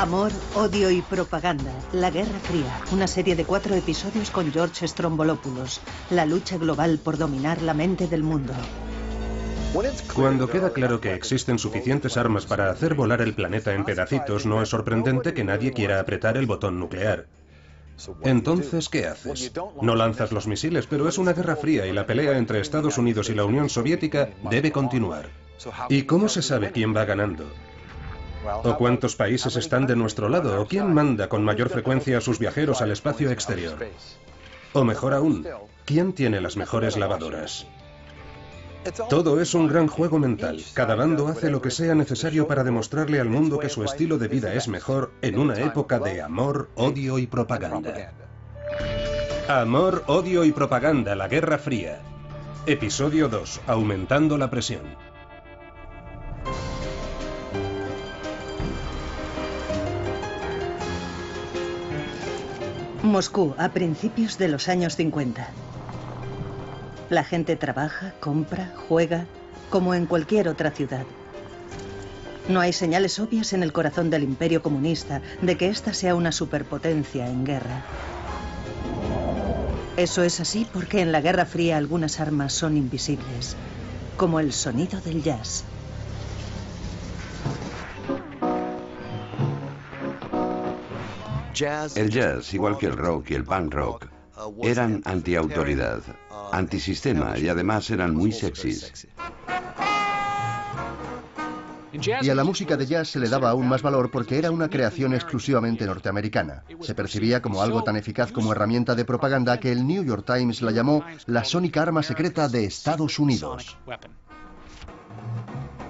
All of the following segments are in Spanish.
Amor, odio y propaganda. La Guerra Fría. Una serie de 4 episodios con George Stroumboulopoulos. La lucha global por dominar la mente del mundo. Cuando queda claro que existen suficientes armas para hacer volar el planeta en pedacitos, no es sorprendente que nadie quiera apretar el botón nuclear. Entonces, ¿qué haces? No lanzas los misiles, pero es una guerra fría y la pelea entre Estados Unidos y la Unión Soviética debe continuar. ¿Y cómo se sabe quién va ganando? ¿O cuántos países están de nuestro lado? ¿O quién manda con mayor frecuencia a sus viajeros al espacio exterior? O mejor aún, ¿quién tiene las mejores lavadoras? Todo es un gran juego mental. Cada bando hace lo que sea necesario para demostrarle al mundo que su estilo de vida es mejor en una época de amor, odio y propaganda. Amor, odio y propaganda, la Guerra Fría. Episodio 2. Aumentando la presión. Moscú, a principios de los años 50. La gente trabaja, compra, juega, como en cualquier otra ciudad. No hay señales obvias en el corazón del imperio comunista de que ésta sea una superpotencia en guerra. Eso es así porque en la Guerra Fría algunas armas son invisibles, como el sonido del jazz. El jazz, igual que el rock y el punk rock, eran antiautoridad, antisistema y además eran muy sexys. Y a la música de jazz se le daba aún más valor porque era una creación exclusivamente norteamericana. Se percibía como algo tan eficaz como herramienta de propaganda que el New York Times la llamó la sónica arma secreta de Estados Unidos.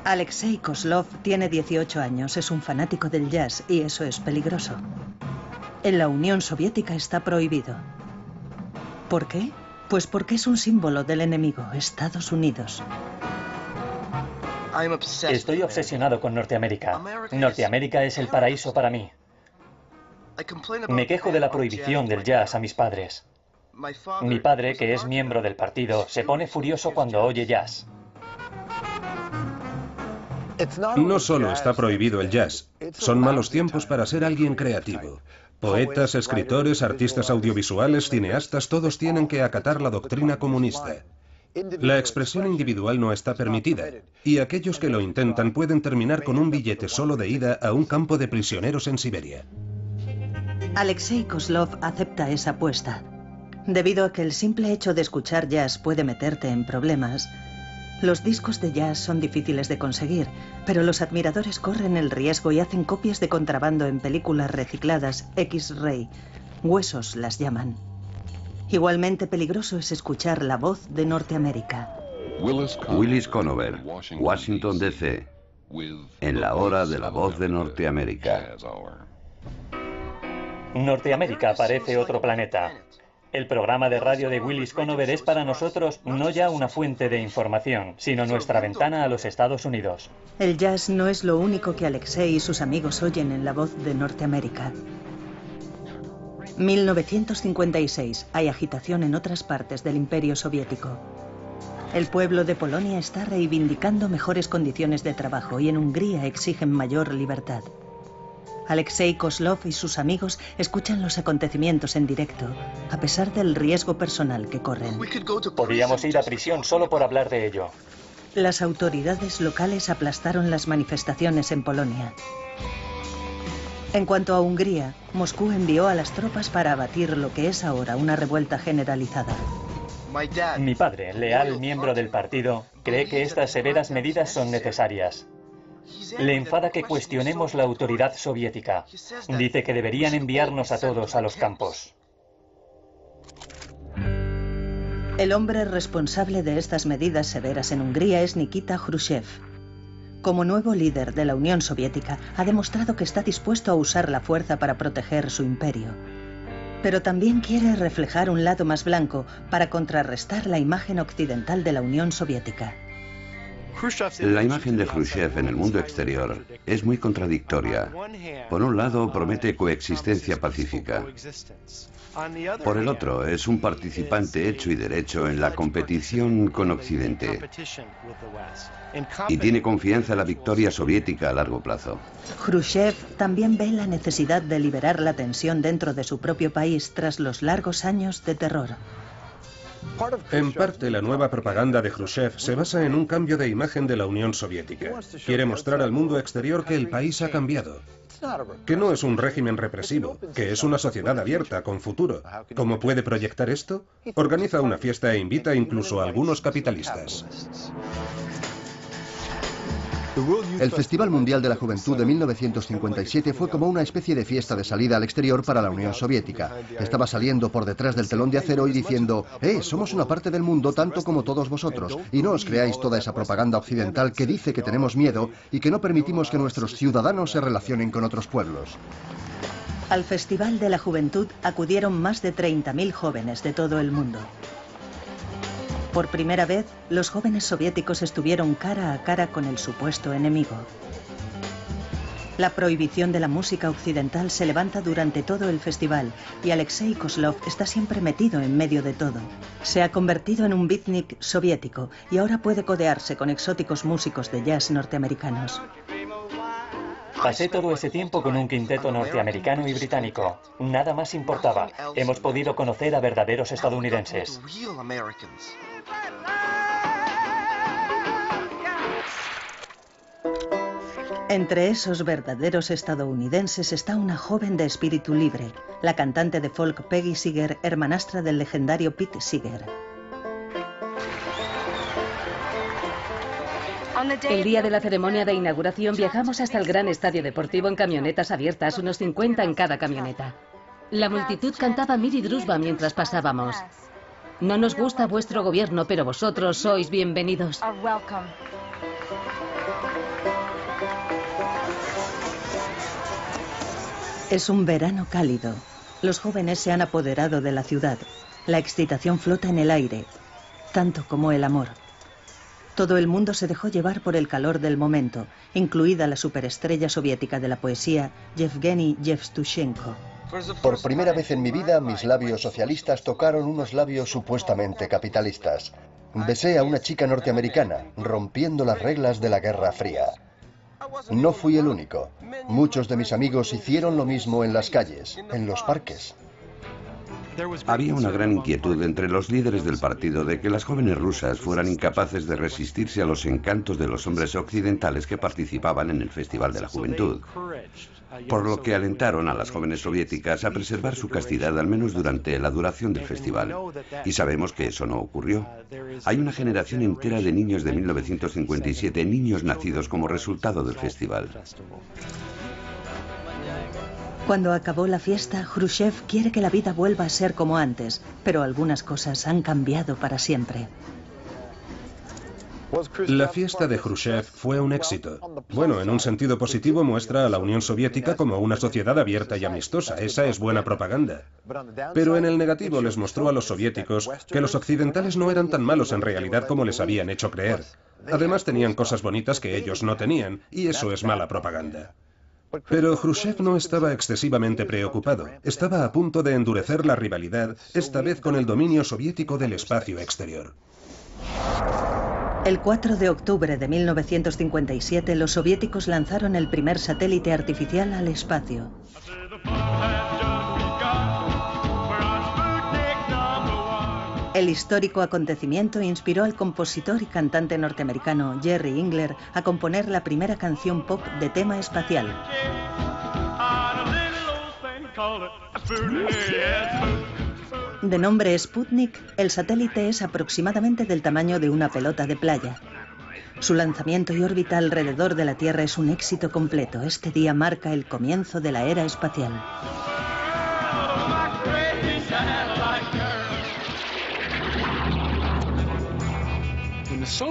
Alexei Kozlov tiene 18 años, es un fanático del jazz y eso es peligroso. En la Unión Soviética está prohibido. ¿Por qué? Pues porque es un símbolo del enemigo, Estados Unidos. Estoy obsesionado con Norteamérica. Norteamérica es el paraíso para mí. Me quejo de la prohibición del jazz a mis padres. Mi padre, que es miembro del partido, se pone furioso cuando oye jazz. No solo está prohibido el jazz, son malos tiempos para ser alguien creativo. Poetas, escritores, artistas audiovisuales, cineastas, todos tienen que acatar la doctrina comunista. La expresión individual no está permitida, y aquellos que lo intentan pueden terminar con un billete solo de ida a un campo de prisioneros en Siberia. Alexei Kozlov acepta esa apuesta. Debido a que el simple hecho de escuchar jazz puede meterte en problemas, los discos de jazz son difíciles de conseguir, pero los admiradores corren el riesgo y hacen copias de contrabando en películas recicladas X-Ray. Huesos las llaman. Igualmente peligroso es escuchar la voz de Norteamérica. Willis Conover, Washington, D.C., en la hora de la voz de Norteamérica. Norteamérica parece otro planeta. El programa de radio de Willis Conover es para nosotros no ya una fuente de información, sino nuestra ventana a los Estados Unidos. El jazz no es lo único que Alexei y sus amigos oyen en la voz de Norteamérica. 1956. Hay agitación en otras partes del Imperio Soviético. El pueblo de Polonia está reivindicando mejores condiciones de trabajo y en Hungría exigen mayor libertad. Alexei Kozlov y sus amigos escuchan los acontecimientos en directo, a pesar del riesgo personal que corren. Podríamos ir a prisión solo por hablar de ello. Las autoridades locales aplastaron las manifestaciones en Polonia. En cuanto a Hungría, Moscú envió a las tropas para abatir lo que es ahora una revuelta generalizada. Mi padre, leal miembro del partido, cree que estas severas medidas son necesarias. Le enfada que cuestionemos la autoridad soviética. Dice que deberían enviarnos a todos a los campos. El hombre responsable de estas medidas severas en Hungría es Nikita Khrushchev. Como nuevo líder de la Unión Soviética, ha demostrado que está dispuesto a usar la fuerza para proteger su imperio. Pero también quiere reflejar un lado más blanco para contrarrestar la imagen occidental de la Unión Soviética. La imagen de Khrushchev en el mundo exterior es muy contradictoria. Por un lado, promete coexistencia pacífica. Por el otro, es un participante hecho y derecho en la competición con Occidente. Y tiene confianza en la victoria soviética a largo plazo. Khrushchev también ve la necesidad de liberar la tensión dentro de su propio país tras los largos años de terror. En parte, la nueva propaganda de Khrushchev se basa en un cambio de imagen de la Unión Soviética. Quiere mostrar al mundo exterior que el país ha cambiado, que no es un régimen represivo, que es una sociedad abierta, con futuro. ¿Cómo puede proyectar esto? Organiza una fiesta e invita incluso a algunos capitalistas. El Festival Mundial de la Juventud de 1957 fue como una especie de fiesta de salida al exterior para la Unión Soviética. Estaba saliendo por detrás del telón de acero y diciendo: somos una parte del mundo tanto como todos vosotros, y no os creáis toda esa propaganda occidental que dice que tenemos miedo y que no permitimos que nuestros ciudadanos se relacionen con otros pueblos. Al Festival de la Juventud acudieron más de 30.000 jóvenes de todo el mundo. Por primera vez, los jóvenes soviéticos estuvieron cara a cara con el supuesto enemigo. La prohibición de la música occidental se levanta durante todo el festival y Alexei Kozlov está siempre metido en medio de todo. Se ha convertido en un beatnik soviético y ahora puede codearse con exóticos músicos de jazz norteamericanos. Pasé todo ese tiempo con un quinteto norteamericano y británico. Nada más importaba. Hemos podido conocer a verdaderos estadounidenses. Entre esos verdaderos estadounidenses está una joven de espíritu libre, la cantante de folk Peggy Seeger, hermanastra del legendario Pete Seeger. El día de la ceremonia de inauguración viajamos hasta el gran estadio deportivo en camionetas abiertas, unos 50 en cada camioneta. La multitud cantaba Miri Druzhba mientras pasábamos. No nos gusta vuestro gobierno, pero vosotros sois bienvenidos. Es un verano cálido. Los jóvenes se han apoderado de la ciudad. La excitación flota en el aire, tanto como el amor. Todo el mundo se dejó llevar por el calor del momento, incluida la superestrella soviética de la poesía, Yevgeny Yevtushenko. Por primera vez en mi vida, mis labios socialistas tocaron unos labios supuestamente capitalistas. Besé a una chica norteamericana, rompiendo las reglas de la Guerra Fría. No fui el único. Muchos de mis amigos hicieron lo mismo en las calles, en los parques. Había una gran inquietud entre los líderes del partido de que las jóvenes rusas fueran incapaces de resistirse a los encantos de los hombres occidentales que participaban en el Festival de la Juventud, por lo que alentaron a las jóvenes soviéticas a preservar su castidad al menos durante la duración del festival. Y sabemos que eso no ocurrió. Hay una generación entera de niños de 1957, niños nacidos como resultado del festival. Cuando acabó la fiesta, Khrushchev quiere que la vida vuelva a ser como antes, pero algunas cosas han cambiado para siempre. La fiesta de Khrushchev fue un éxito. Bueno, en un sentido positivo muestra a la Unión Soviética como una sociedad abierta y amistosa. Esa es buena propaganda. Pero en el negativo les mostró a los soviéticos que los occidentales no eran tan malos en realidad como les habían hecho creer. Además tenían cosas bonitas que ellos no tenían, y eso es mala propaganda. Pero Khrushchev no estaba excesivamente preocupado. Estaba a punto de endurecer la rivalidad, esta vez con el dominio soviético del espacio exterior. El 4 de octubre de 1957, los soviéticos lanzaron el primer satélite artificial al espacio. El histórico acontecimiento inspiró al compositor y cantante norteamericano Jerry Ingler a componer la primera canción pop de tema espacial. De nombre Sputnik, el satélite es aproximadamente del tamaño de una pelota de playa. Su lanzamiento y órbita alrededor de la Tierra es un éxito completo. Este día marca el comienzo de la era espacial.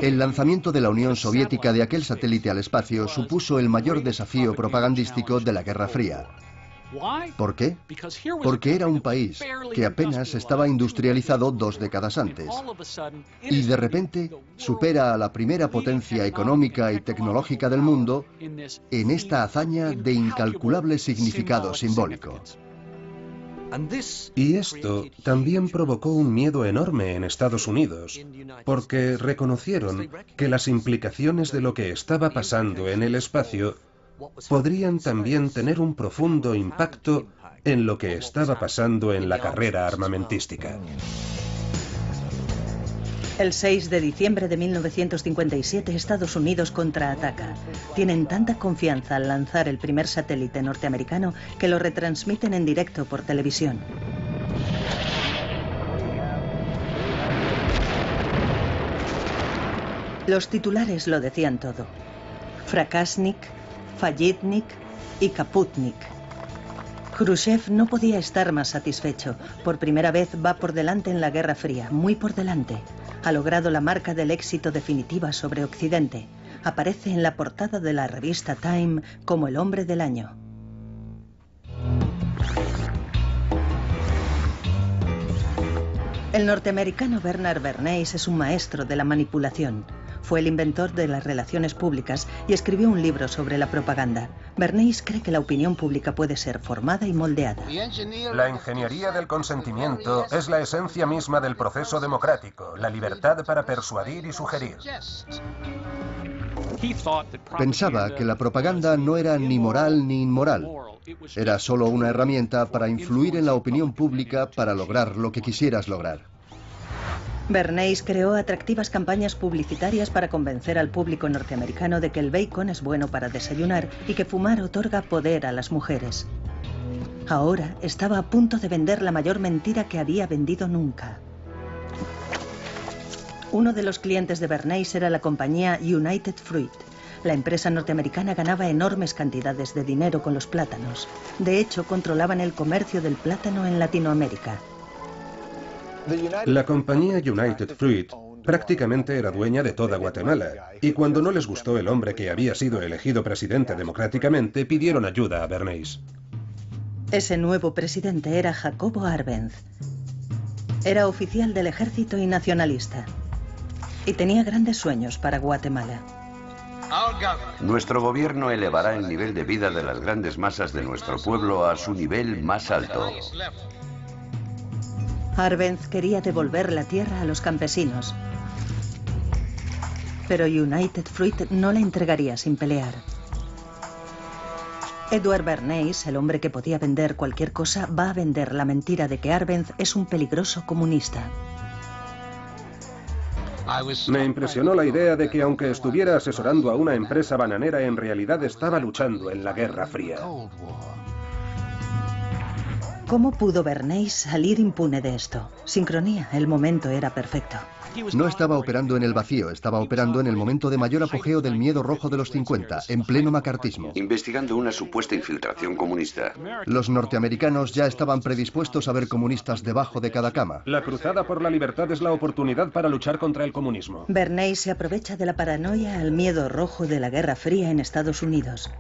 El lanzamiento de la Unión Soviética de aquel satélite al espacio supuso el mayor desafío propagandístico de la Guerra Fría. ¿Por qué? Porque era un país que apenas estaba industrializado 2 décadas antes. Y de repente supera a la primera potencia económica y tecnológica del mundo en esta hazaña de incalculable significado simbólico. Y esto también provocó un miedo enorme en Estados Unidos, porque reconocieron que las implicaciones de lo que estaba pasando en el espacio podrían también tener un profundo impacto en lo que estaba pasando en la carrera armamentística. El 6 de diciembre de 1957, Estados Unidos contraataca. Tienen tanta confianza al lanzar el primer satélite norteamericano que lo retransmiten en directo por televisión. Los titulares lo decían todo. Fracasnik, Fallitnik y Kaputnik. Khrushchev no podía estar más satisfecho. Por primera vez va por delante en la Guerra Fría, muy por delante. Ha logrado la marca del éxito definitiva sobre Occidente. Aparece en la portada de la revista Time como el hombre del año. El norteamericano Bernard Bernays es un maestro de la manipulación. Fue el inventor de las relaciones públicas y escribió un libro sobre la propaganda. Bernays cree que la opinión pública puede ser formada y moldeada. La ingeniería del consentimiento es la esencia misma del proceso democrático, la libertad para persuadir y sugerir. Pensaba que la propaganda no era ni moral ni inmoral. Era solo una herramienta para influir en la opinión pública para lograr lo que quisieras lograr. Bernays creó atractivas campañas publicitarias para convencer al público norteamericano de que el bacon es bueno para desayunar y que fumar otorga poder a las mujeres. Ahora estaba a punto de vender la mayor mentira que había vendido nunca. Uno de los clientes de Bernays era la compañía United Fruit. La empresa norteamericana ganaba enormes cantidades de dinero con los plátanos. De hecho, controlaban el comercio del plátano en Latinoamérica. La compañía United Fruit prácticamente era dueña de toda Guatemala, y cuando no les gustó el hombre que había sido elegido presidente democráticamente, pidieron ayuda a Bernays. Ese nuevo presidente era Jacobo Arbenz. Era oficial del ejército y nacionalista. Y tenía grandes sueños para Guatemala. Nuestro gobierno elevará el nivel de vida de las grandes masas de nuestro pueblo a su nivel más alto. Arbenz quería devolver la tierra a los campesinos. Pero United Fruit no la entregaría sin pelear. Edward Bernays, el hombre que podía vender cualquier cosa, va a vender la mentira de que Arbenz es un peligroso comunista. Me impresionó la idea de que aunque estuviera asesorando a una empresa bananera, en realidad estaba luchando en la Guerra Fría. ¿Cómo pudo Bernays salir impune de esto? Sincronía, el momento era perfecto. No estaba operando en el vacío, estaba operando en el momento de mayor apogeo del miedo rojo de los 50, en pleno macartismo. Investigando una supuesta infiltración comunista. Los norteamericanos ya estaban predispuestos a ver comunistas debajo de cada cama. La cruzada por la libertad es la oportunidad para luchar contra el comunismo. Bernays se aprovecha de la paranoia al miedo rojo de la Guerra Fría en Estados Unidos.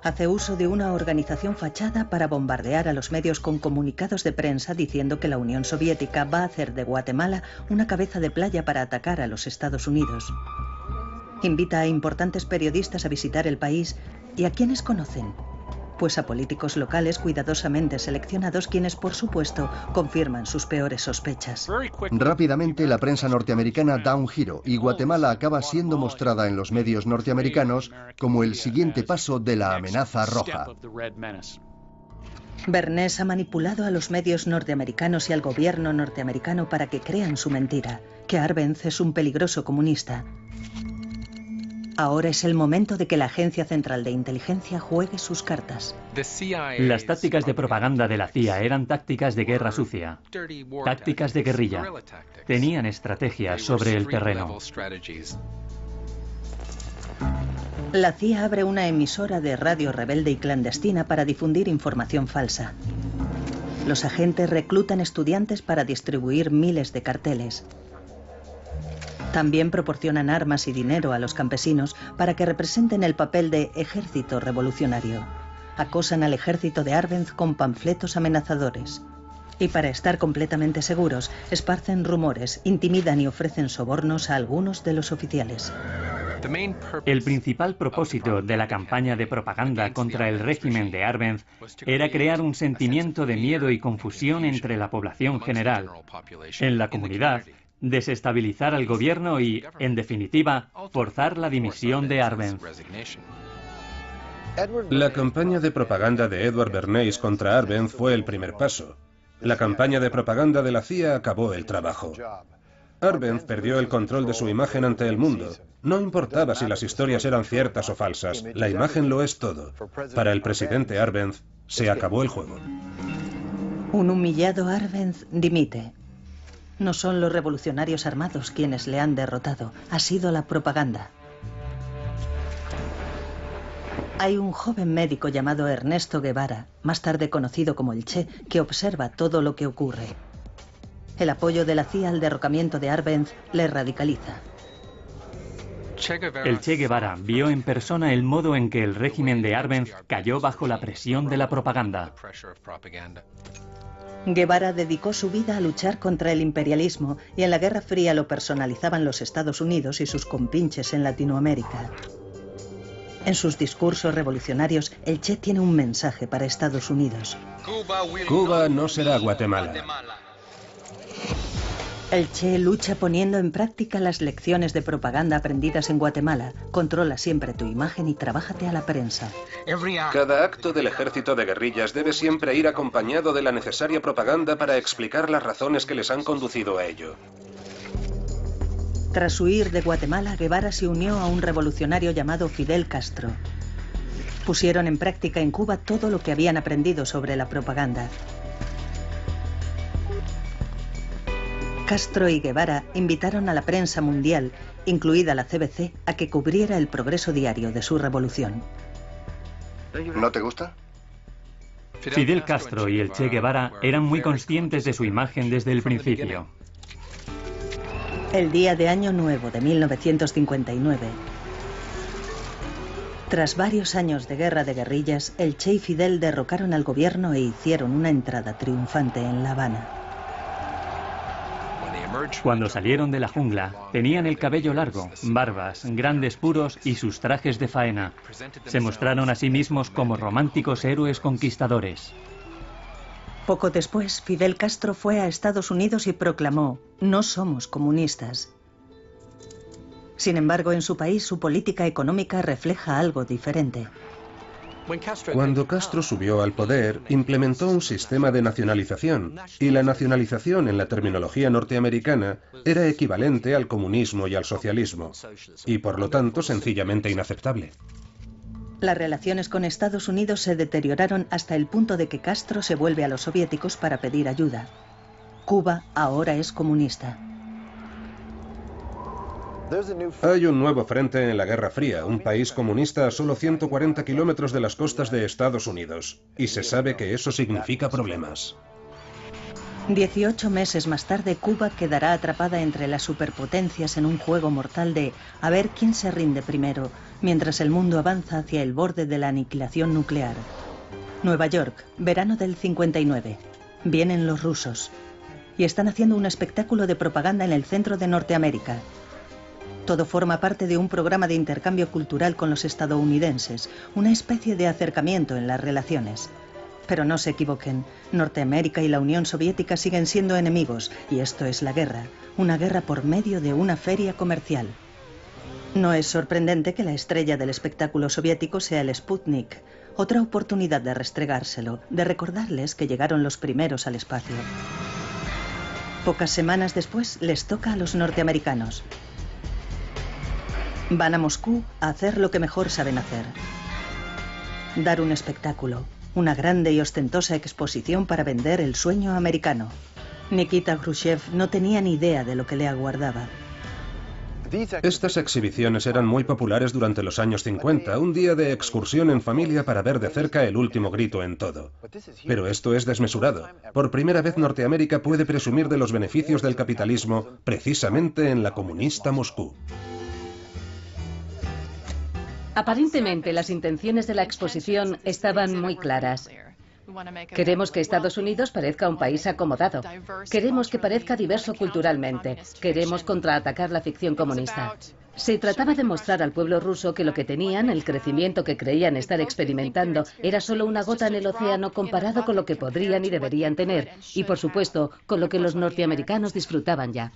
Hace uso de una organización fachada para bombardear a los medios con comunicados de prensa diciendo que la Unión Soviética va a hacer de Guatemala una cabeza de playa para atacar a los Estados Unidos. Invita a importantes periodistas a visitar el país. ¿Y a quiénes conocen? Pues a políticos locales cuidadosamente seleccionados, quienes, por supuesto, confirman sus peores sospechas. Rápidamente la prensa norteamericana da un giro y Guatemala acaba siendo mostrada en los medios norteamericanos como el siguiente paso de la amenaza roja. Bernays ha manipulado a los medios norteamericanos y al gobierno norteamericano para que crean su mentira, que Arbenz es un peligroso comunista. Ahora es el momento de que la Agencia Central de Inteligencia juegue sus cartas. Las tácticas de propaganda de la CIA eran tácticas de guerra sucia, tácticas de guerrilla. Tenían estrategias sobre el terreno. La CIA abre una emisora de radio rebelde y clandestina para difundir información falsa. Los agentes reclutan estudiantes para distribuir miles de carteles. También proporcionan armas y dinero a los campesinos para que representen el papel de ejército revolucionario. acosan al ejército de Arbenz con panfletos amenazadores. Y para estar completamente seguros, esparcen rumores, intimidan y ofrecen sobornos a algunos de los oficiales. El principal propósito de la campaña de propaganda contra el régimen de Arbenz era crear un sentimiento de miedo y confusión entre la población general. En la comunidad, desestabilizar al gobierno y, en definitiva, forzar la dimisión de Arbenz. La campaña de propaganda de Edward Bernays contra Arbenz fue el primer paso. La campaña de propaganda de la CIA acabó el trabajo. Arbenz perdió el control de su imagen ante el mundo. No importaba si las historias eran ciertas o falsas, la imagen lo es todo. Para el presidente Arbenz, se acabó el juego. Un humillado Arbenz dimite. No son los revolucionarios armados quienes le han derrotado, ha sido la propaganda. Hay un joven médico llamado Ernesto Guevara, más tarde conocido como el Che, que observa todo lo que ocurre. El apoyo de la CIA al derrocamiento de Arbenz le radicaliza. El Che Guevara vio en persona el modo en que el régimen de Arbenz cayó bajo la presión de la propaganda. Guevara dedicó su vida a luchar contra el imperialismo y en la Guerra Fría lo personalizaban los Estados Unidos y sus compinches en Latinoamérica. En sus discursos revolucionarios, el Che tiene un mensaje para Estados Unidos. Cuba no será Guatemala. El Che lucha poniendo en práctica las lecciones de propaganda aprendidas en Guatemala. Controla siempre tu imagen y trabájate a la prensa. Cada acto del ejército de guerrillas debe siempre ir acompañado de la necesaria propaganda para explicar las razones que les han conducido a ello. Tras huir de Guatemala, Guevara se unió a un revolucionario llamado Fidel Castro. Pusieron en práctica en Cuba todo lo que habían aprendido sobre la propaganda. Castro y Guevara invitaron a la prensa mundial, incluida la CBC, a que cubriera el progreso diario de su revolución. ¿No te gusta? Fidel Castro y el Che Guevara eran muy conscientes de su imagen desde el principio. El día de Año Nuevo de 1959. Tras varios años de guerra de guerrillas, el Che y Fidel derrocaron al gobierno e hicieron una entrada triunfante en La Habana. Cuando salieron de la jungla, tenían el cabello largo, barbas, grandes puros y sus trajes de faena. Se mostraron a sí mismos como románticos héroes conquistadores. Poco después, Fidel Castro fue a Estados Unidos y proclamó: "No somos comunistas". Sin embargo, en su país, su política económica refleja algo diferente. Cuando Castro subió al poder, implementó un sistema de nacionalización, y la nacionalización en la terminología norteamericana era equivalente al comunismo y al socialismo, y por lo tanto sencillamente inaceptable. Las relaciones con Estados Unidos se deterioraron hasta el punto de que Castro se vuelve a los soviéticos para pedir ayuda. Cuba ahora es comunista. Hay un nuevo frente en la Guerra Fría, un país comunista a solo 140 kilómetros de las costas de Estados Unidos, y se sabe que eso significa problemas. 18 meses más tarde, Cuba quedará atrapada entre las superpotencias en un juego mortal de a ver quién se rinde primero, mientras el mundo avanza hacia el borde de la aniquilación nuclear. Nueva York, verano del 59. Vienen los rusos. Y están haciendo un espectáculo de propaganda en el centro de Norteamérica. Todo forma parte de un programa de intercambio cultural con los estadounidenses, una especie de acercamiento en las relaciones. Pero no se equivoquen, Norteamérica y la Unión Soviética siguen siendo enemigos, y esto es la guerra, una guerra por medio de una feria comercial. No es sorprendente que la estrella del espectáculo soviético sea el Sputnik, otra oportunidad de restregárselo, de recordarles que llegaron los primeros al espacio. Pocas semanas después les toca a los norteamericanos. Van a Moscú a hacer lo que mejor saben hacer. Dar un espectáculo, una grande y ostentosa exposición para vender el sueño americano. Nikita Khrushchev no tenía ni idea de lo que le aguardaba. Estas exhibiciones eran muy populares durante los años 50, un día de excursión en familia para ver de cerca el último grito en todo. Pero esto es desmesurado. Por primera vez Norteamérica puede presumir de los beneficios del capitalismo precisamente en la comunista Moscú. Aparentemente, las intenciones de la exposición estaban muy claras. Queremos que Estados Unidos parezca un país acomodado. Queremos que parezca diverso culturalmente. Queremos contraatacar la ficción comunista. Se trataba de mostrar al pueblo ruso que lo que tenían, el crecimiento que creían estar experimentando, era solo una gota en el océano comparado con lo que podrían y deberían tener, y por supuesto, con lo que los norteamericanos disfrutaban ya.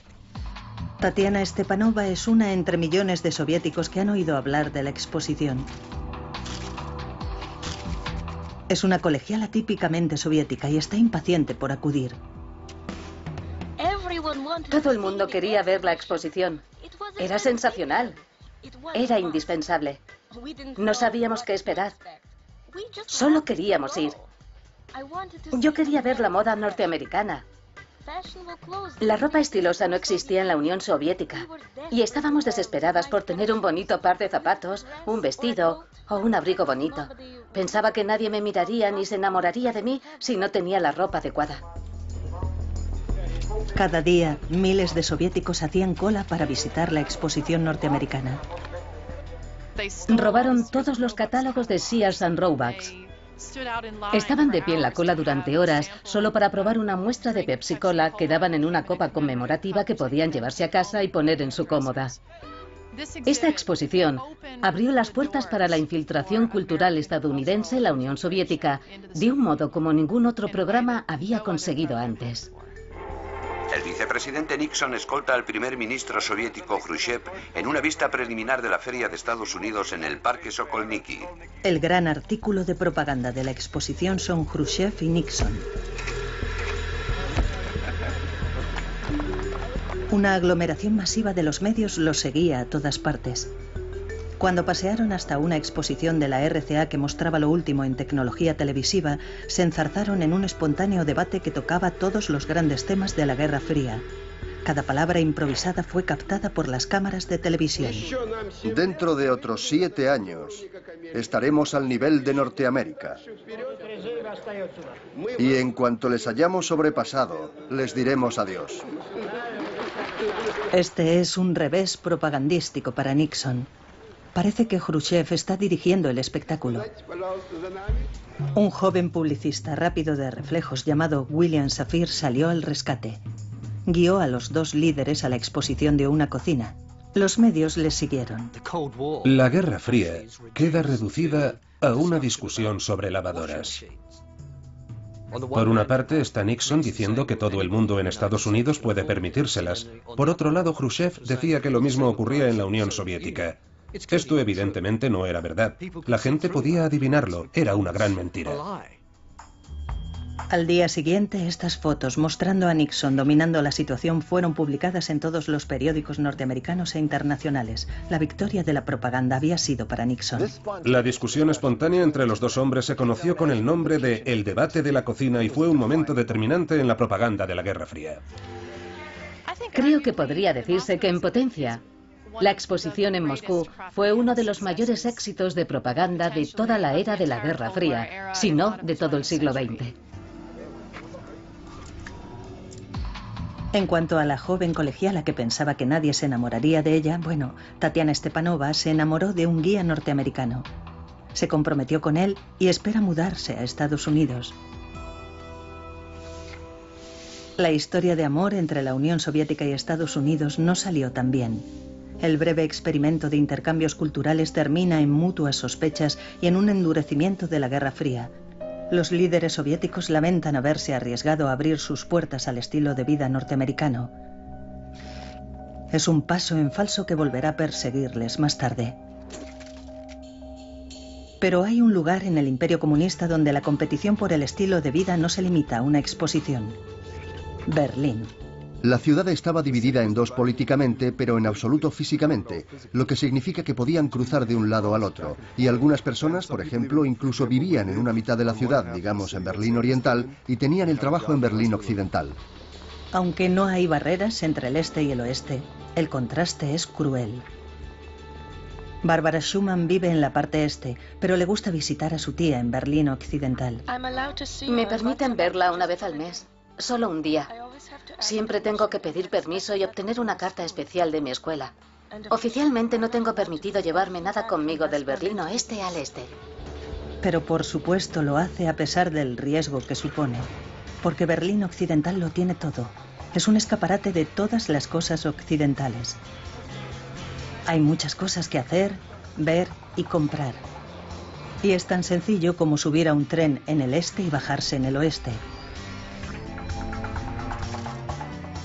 Tatiana Stepanova es una entre millones de soviéticos que han oído hablar de la exposición. Es una colegiala típicamente soviética y está impaciente por acudir. Todo el mundo quería ver la exposición. Era sensacional. Era indispensable. No sabíamos qué esperar. Solo queríamos ir. Yo quería ver la moda norteamericana. La ropa estilosa no existía en la Unión Soviética y estábamos desesperadas por tener un bonito par de zapatos, un vestido o un abrigo bonito. Pensaba que nadie me miraría ni se enamoraría de mí si no tenía la ropa adecuada. Cada día, miles de soviéticos hacían cola para visitar la exposición norteamericana. Robaron todos los catálogos de Sears and Roebucks. Estaban de pie en la cola durante horas solo para probar una muestra de Pepsi Cola que daban en una copa conmemorativa que podían llevarse a casa y poner en su cómoda. Esta exposición abrió las puertas para la infiltración cultural estadounidense en la Unión Soviética de un modo como ningún otro programa había conseguido antes. El vicepresidente Nixon escolta al primer ministro soviético Khrushchev en una vista preliminar de la Feria de Estados Unidos en el Parque Sokolniki. El gran artículo de propaganda de la exposición son Khrushchev y Nixon. Una aglomeración masiva de los medios los seguía a todas partes. Cuando pasearon hasta una exposición de la RCA que mostraba lo último en tecnología televisiva, se enzarzaron en un espontáneo debate que tocaba todos los grandes temas de la Guerra Fría. Cada palabra improvisada fue captada por las cámaras de televisión. Dentro de otros 7 años estaremos al nivel de Norteamérica. Y en cuanto les hayamos sobrepasado, les diremos adiós. Este es un revés propagandístico para Nixon. Parece que Khrushchev está dirigiendo el espectáculo. Un joven publicista rápido de reflejos llamado William Safir salió al rescate. Guió a los dos líderes a la exposición de una cocina. Los medios les siguieron. La Guerra Fría queda reducida a una discusión sobre lavadoras. Por una parte está Nixon diciendo que todo el mundo en Estados Unidos puede permitírselas. Por otro lado, Khrushchev decía que lo mismo ocurría en la Unión Soviética. Esto evidentemente no era verdad. La gente podía adivinarlo. Era una gran mentira. Al día siguiente, estas fotos mostrando a Nixon dominando la situación fueron publicadas en todos los periódicos norteamericanos e internacionales. La victoria de la propaganda había sido para Nixon. La discusión espontánea entre los dos hombres se conoció con el nombre de El debate de la cocina y fue un momento determinante en la propaganda de la Guerra Fría. Creo que podría decirse que en potencia, la exposición en Moscú fue uno de los mayores éxitos de propaganda de toda la era de la Guerra Fría, si no de todo el siglo XX. En cuanto a la joven colegiala que pensaba que nadie se enamoraría de ella, bueno, Tatiana Stepanova se enamoró de un guía norteamericano. Se comprometió con él y espera mudarse a Estados Unidos. La historia de amor entre la Unión Soviética y Estados Unidos no salió tan bien. El breve experimento de intercambios culturales termina en mutuas sospechas y en un endurecimiento de la Guerra Fría. Los líderes soviéticos lamentan haberse arriesgado a abrir sus puertas al estilo de vida norteamericano. Es un paso en falso que volverá a perseguirles más tarde. Pero hay un lugar en el Imperio Comunista donde la competición por el estilo de vida no se limita a una exposición. Berlín. La ciudad estaba dividida en dos políticamente, pero en absoluto físicamente, lo que significa que podían cruzar de un lado al otro. Y algunas personas, por ejemplo, incluso vivían en una mitad de la ciudad, digamos en Berlín Oriental, y tenían el trabajo en Berlín Occidental. Aunque no hay barreras entre el este y el oeste, el contraste es cruel. Barbara Schumann vive en la parte este, pero le gusta visitar a su tía en Berlín Occidental. Me permiten verla una vez al mes, solo un día. Siempre tengo que pedir permiso y obtener una carta especial de mi escuela. Oficialmente no tengo permitido llevarme nada conmigo del Berlín Oeste al Este. Pero por supuesto lo hace a pesar del riesgo que supone, porque Berlín Occidental lo tiene todo. Es un escaparate de todas las cosas occidentales. Hay muchas cosas que hacer, ver y comprar. Y es tan sencillo como subir a un tren en el este y bajarse en el oeste.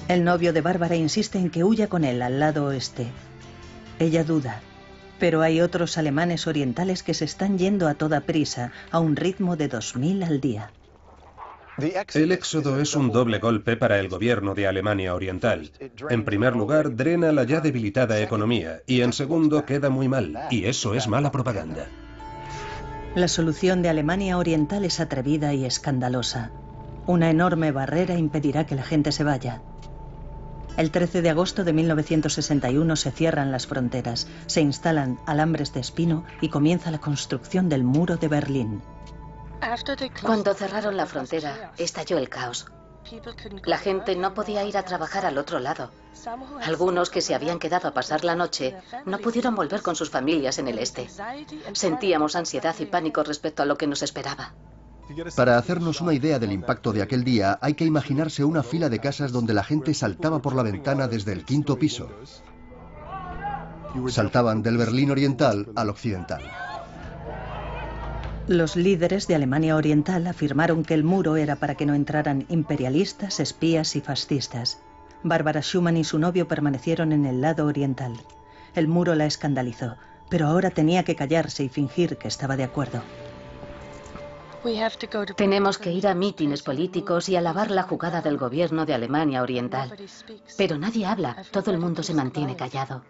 El novio de Bárbara insiste en que huya con él al lado oeste. Ella duda, pero hay otros alemanes orientales que se están yendo a toda prisa, a un ritmo de 2000 al día. El éxodo es un doble golpe para el gobierno de Alemania Oriental. En primer lugar, drena la ya debilitada economía y en segundo, queda muy mal, y eso es mala propaganda. La solución de Alemania Oriental es atrevida y escandalosa. Una enorme barrera impedirá que la gente se vaya. El 13 de agosto de 1961 se cierran las fronteras, se instalan alambres de espino y comienza la construcción del muro de Berlín. Cuando cerraron la frontera, estalló el caos. La gente no podía ir a trabajar al otro lado. Algunos que se habían quedado a pasar la noche no pudieron volver con sus familias en el este. Sentíamos ansiedad y pánico respecto a lo que nos esperaba. Para hacernos una idea del impacto de aquel día, hay que imaginarse una fila de casas donde la gente saltaba por la ventana desde el 5º piso. Saltaban del Berlín Oriental al Occidental. Los líderes de Alemania Oriental afirmaron que el muro era para que no entraran imperialistas, espías y fascistas. Bárbara Schumann y su novio permanecieron en el lado oriental. El muro la escandalizó, pero ahora tenía que callarse y fingir que estaba de acuerdo. Tenemos que ir a mítines políticos y alabar la jugada del gobierno de Alemania Oriental. Pero nadie habla, todo el mundo se mantiene callado.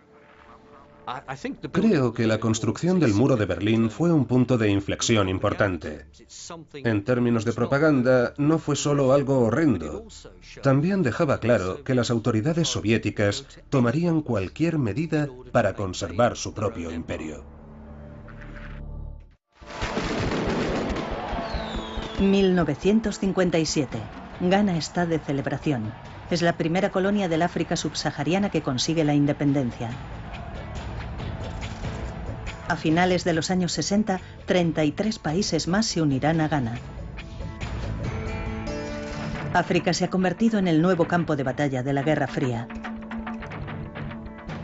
Creo que la construcción del muro de Berlín fue un punto de inflexión importante. En términos de propaganda, no fue solo algo horrendo. También dejaba claro que las autoridades soviéticas tomarían cualquier medida para conservar su propio imperio. 1957. Ghana está de celebración. Es la primera colonia del África subsahariana que consigue la independencia. A finales de los años 60, 33 países más se unirán a Ghana. África se ha convertido en el nuevo campo de batalla de la Guerra Fría.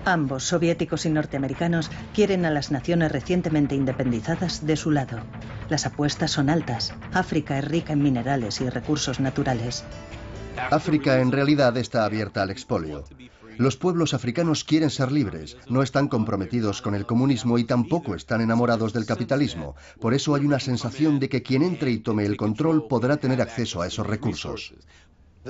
Ambos, soviéticos y norteamericanos, quieren a las naciones recientemente independizadas de su lado. Las apuestas son altas. África es rica en minerales y recursos naturales. África en realidad está abierta al expolio. Los pueblos africanos quieren ser libres, no están comprometidos con el comunismo y tampoco están enamorados del capitalismo. Por eso hay una sensación de que quien entre y tome el control podrá tener acceso a esos recursos.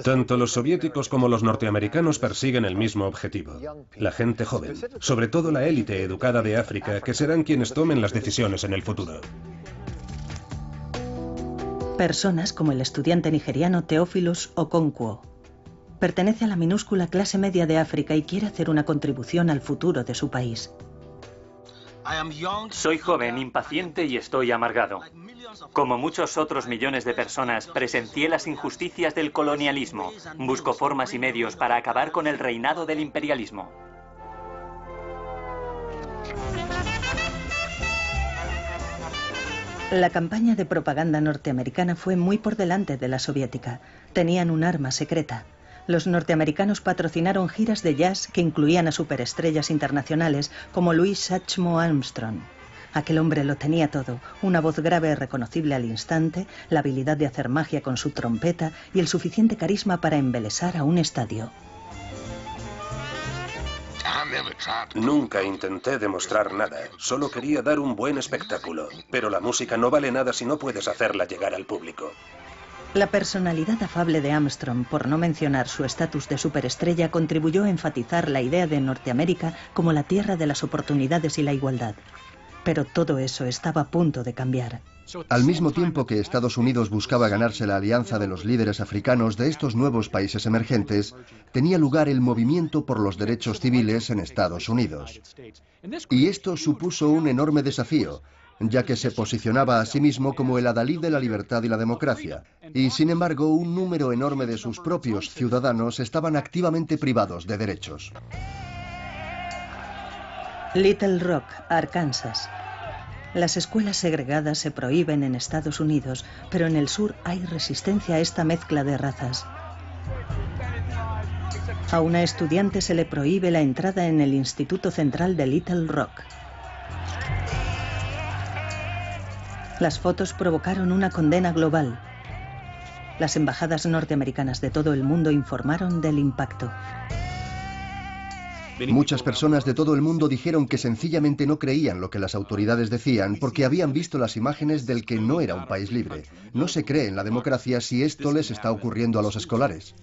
Tanto los soviéticos como los norteamericanos persiguen el mismo objetivo: la gente joven, sobre todo la élite educada de África, que serán quienes tomen las decisiones en el futuro. Personas como el estudiante nigeriano Theophilus Okonkwo. Pertenece a la minúscula clase media de África y quiere hacer una contribución al futuro de su país. Soy joven, impaciente y estoy amargado. Como muchos otros millones de personas, presencié las injusticias del colonialismo. Busco formas y medios para acabar con el reinado del imperialismo. La campaña de propaganda norteamericana fue muy por delante de la soviética. Tenían un arma secreta. Los norteamericanos patrocinaron giras de jazz que incluían a superestrellas internacionales como Louis Satchmo Armstrong. Aquel hombre lo tenía todo: una voz grave reconocible al instante, la habilidad de hacer magia con su trompeta y el suficiente carisma para embelesar a un estadio. Nunca intenté demostrar nada, solo quería dar un buen espectáculo. Pero la música no vale nada si no puedes hacerla llegar al público. La personalidad afable de Armstrong, por no mencionar su estatus de superestrella, contribuyó a enfatizar la idea de Norteamérica como la tierra de las oportunidades y la igualdad. Pero todo eso estaba a punto de cambiar. Al mismo tiempo que Estados Unidos buscaba ganarse la alianza de los líderes africanos de estos nuevos países emergentes, tenía lugar el movimiento por los derechos civiles en Estados Unidos. Y esto supuso un enorme desafío, ya que se posicionaba a sí mismo como el adalid de la libertad y la democracia. Y sin embargo, un número enorme de sus propios ciudadanos estaban activamente privados de derechos. Little Rock, Arkansas. Las escuelas segregadas se prohíben en Estados Unidos, pero en el sur hay resistencia a esta mezcla de razas. A una estudiante se le prohíbe la entrada en el Instituto Central de Little Rock. Las fotos provocaron una condena global. Las embajadas norteamericanas de todo el mundo informaron del impacto. Muchas personas de todo el mundo dijeron que sencillamente no creían lo que las autoridades decían porque habían visto las imágenes del que no era un país libre. No se cree en la democracia si esto les está ocurriendo a los escolares.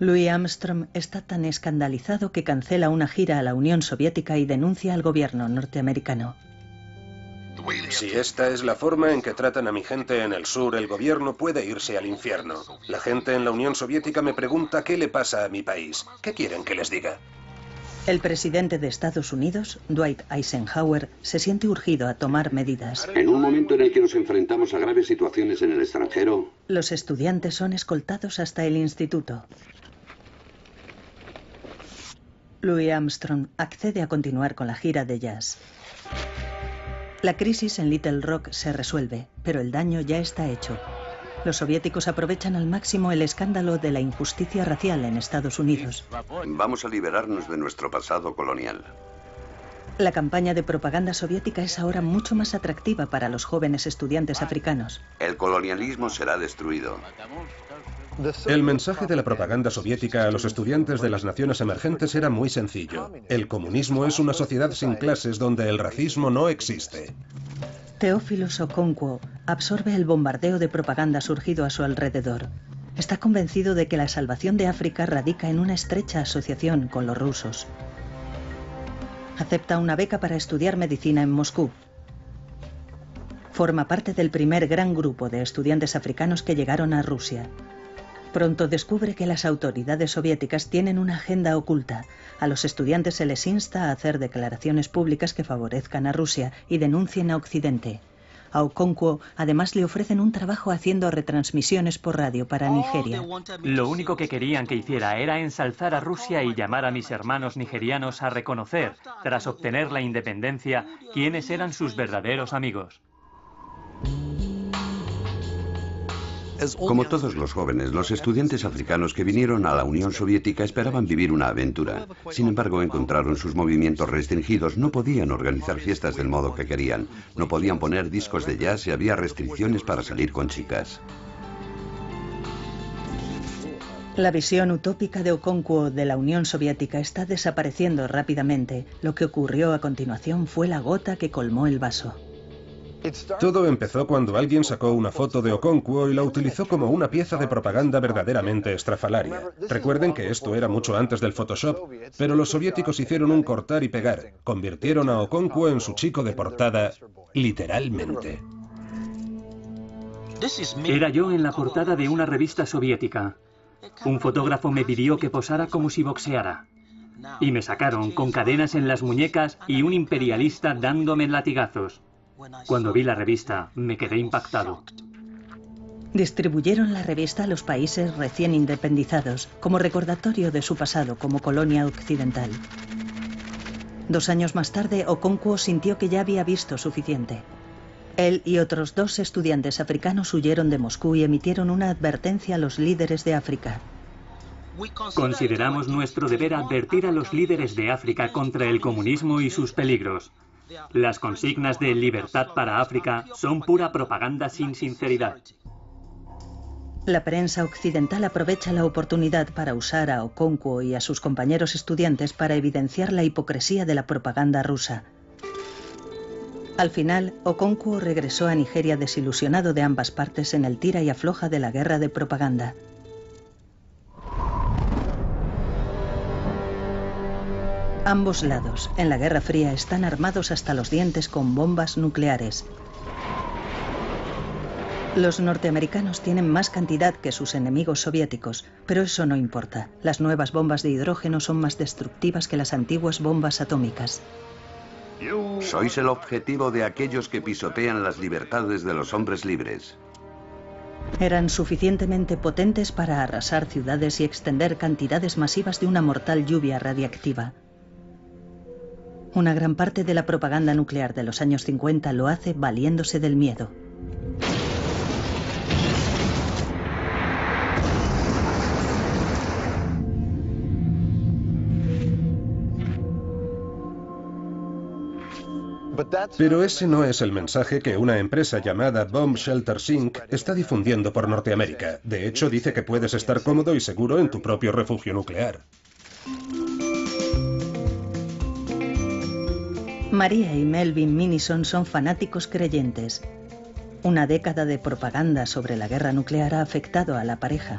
Louis Armstrong está tan escandalizado que cancela una gira a la Unión Soviética y denuncia al gobierno norteamericano. Si esta es la forma en que tratan a mi gente en el sur, el gobierno puede irse al infierno. La gente en la Unión Soviética me pregunta qué le pasa a mi país. ¿Qué quieren que les diga? El presidente de Estados Unidos, Dwight Eisenhower, se siente urgido a tomar medidas. En un momento en el que nos enfrentamos a graves situaciones en el extranjero, los estudiantes son escoltados hasta el instituto. Louis Armstrong accede a continuar con la gira de jazz. La crisis en Little Rock se resuelve, pero el daño ya está hecho. Los soviéticos aprovechan al máximo el escándalo de la injusticia racial en Estados Unidos. Vamos a liberarnos de nuestro pasado colonial. La campaña de propaganda soviética es ahora mucho más atractiva para los jóvenes estudiantes africanos. El colonialismo será destruido. El mensaje de la propaganda soviética a los estudiantes de las naciones emergentes era muy sencillo. El comunismo es una sociedad sin clases donde el racismo no existe. Theophilus Okonkwo absorbe el bombardeo de propaganda surgido a su alrededor. Está convencido de que la salvación de África radica en una estrecha asociación con los rusos. Acepta una beca para estudiar medicina en Moscú. Forma parte del primer gran grupo de estudiantes africanos que llegaron a Rusia. Pronto descubre que las autoridades soviéticas tienen una agenda oculta. A los estudiantes se les insta a hacer declaraciones públicas que favorezcan a Rusia y denuncien a Occidente. A Okonkwo además le ofrecen un trabajo haciendo retransmisiones por radio para Nigeria. Lo único que querían que hiciera era ensalzar a Rusia y llamar a mis hermanos nigerianos a reconocer, tras obtener la independencia, quiénes eran sus verdaderos amigos. Como todos los jóvenes, los estudiantes africanos que vinieron a la Unión Soviética esperaban vivir una aventura. Sin embargo, encontraron sus movimientos restringidos, no podían organizar fiestas del modo que querían, no podían poner discos de jazz y había restricciones para salir con chicas. La visión utópica de Okonkwo de la Unión Soviética está desapareciendo rápidamente. Lo que ocurrió a continuación fue la gota que colmó el vaso. Todo empezó cuando alguien sacó una foto de Okonkwo y la utilizó como una pieza de propaganda verdaderamente estrafalaria. Recuerden que esto era mucho antes del Photoshop, pero los soviéticos hicieron un cortar y pegar. Convirtieron a Okonkwo en su chico de portada, literalmente. Era yo en la portada de una revista soviética. Un fotógrafo me pidió que posara como si boxeara. Y me sacaron con cadenas en las muñecas y un imperialista dándome latigazos. Cuando vi la revista, me quedé impactado. Distribuyeron la revista a los países recién independizados, como recordatorio de su pasado como colonia occidental. 2 años más tarde, Okonkwo sintió que ya había visto suficiente. Él y otros 2 estudiantes africanos huyeron de Moscú y emitieron una advertencia a los líderes de África. Consideramos nuestro deber advertir a los líderes de África contra el comunismo y sus peligros. Las consignas de libertad para África son pura propaganda sin sinceridad. La prensa occidental aprovecha la oportunidad para usar a Okonkwo y a sus compañeros estudiantes para evidenciar la hipocresía de la propaganda rusa. Al final, Okonkwo regresó a Nigeria desilusionado de ambas partes en el tira y afloja de la guerra de propaganda. Ambos lados, en la Guerra Fría, están armados hasta los dientes con bombas nucleares. Los norteamericanos tienen más cantidad que sus enemigos soviéticos, pero eso no importa. Las nuevas bombas de hidrógeno son más destructivas que las antiguas bombas atómicas. Sois el objetivo de aquellos que pisotean las libertades de los hombres libres. Eran suficientemente potentes para arrasar ciudades y extender cantidades masivas de una mortal lluvia radiactiva. Una gran parte de la propaganda nuclear de los años 50 lo hace valiéndose del miedo. Pero ese no es el mensaje que una empresa llamada Bomb Shelters Inc. está difundiendo por Norteamérica. De hecho, dice que puedes estar cómodo y seguro en tu propio refugio nuclear. María y Melvin Minison son fanáticos creyentes. Una década de propaganda sobre la guerra nuclear ha afectado a la pareja.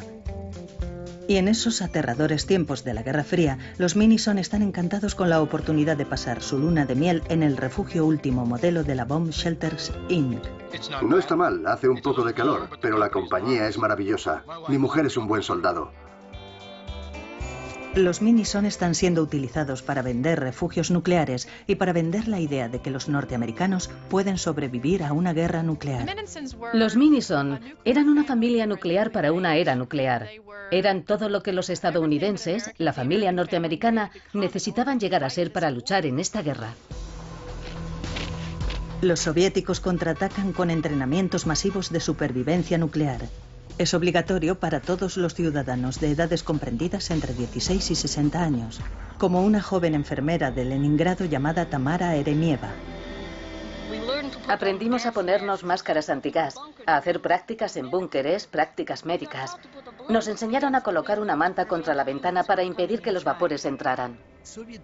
Y en esos aterradores tiempos de la Guerra Fría, los Minison están encantados con la oportunidad de pasar su luna de miel en el refugio último modelo de la Bomb Shelters Inc. No está mal, hace un poco de calor, pero la compañía es maravillosa. Mi mujer es un buen soldado. Los Minison están siendo utilizados para vender refugios nucleares y para vender la idea de que los norteamericanos pueden sobrevivir a una guerra nuclear. Los Minison eran una familia nuclear para una era nuclear. Eran todo lo que los estadounidenses, la familia norteamericana, necesitaban llegar a ser para luchar en esta guerra. Los soviéticos contraatacan con entrenamientos masivos de supervivencia nuclear. Es obligatorio para todos los ciudadanos de edades comprendidas entre 16 y 60 años, como una joven enfermera de Leningrado llamada Tamara Eremieva. Aprendimos a ponernos máscaras antigas, a hacer prácticas en búnkeres, prácticas médicas. Nos enseñaron a colocar una manta contra la ventana para impedir que los vapores entraran.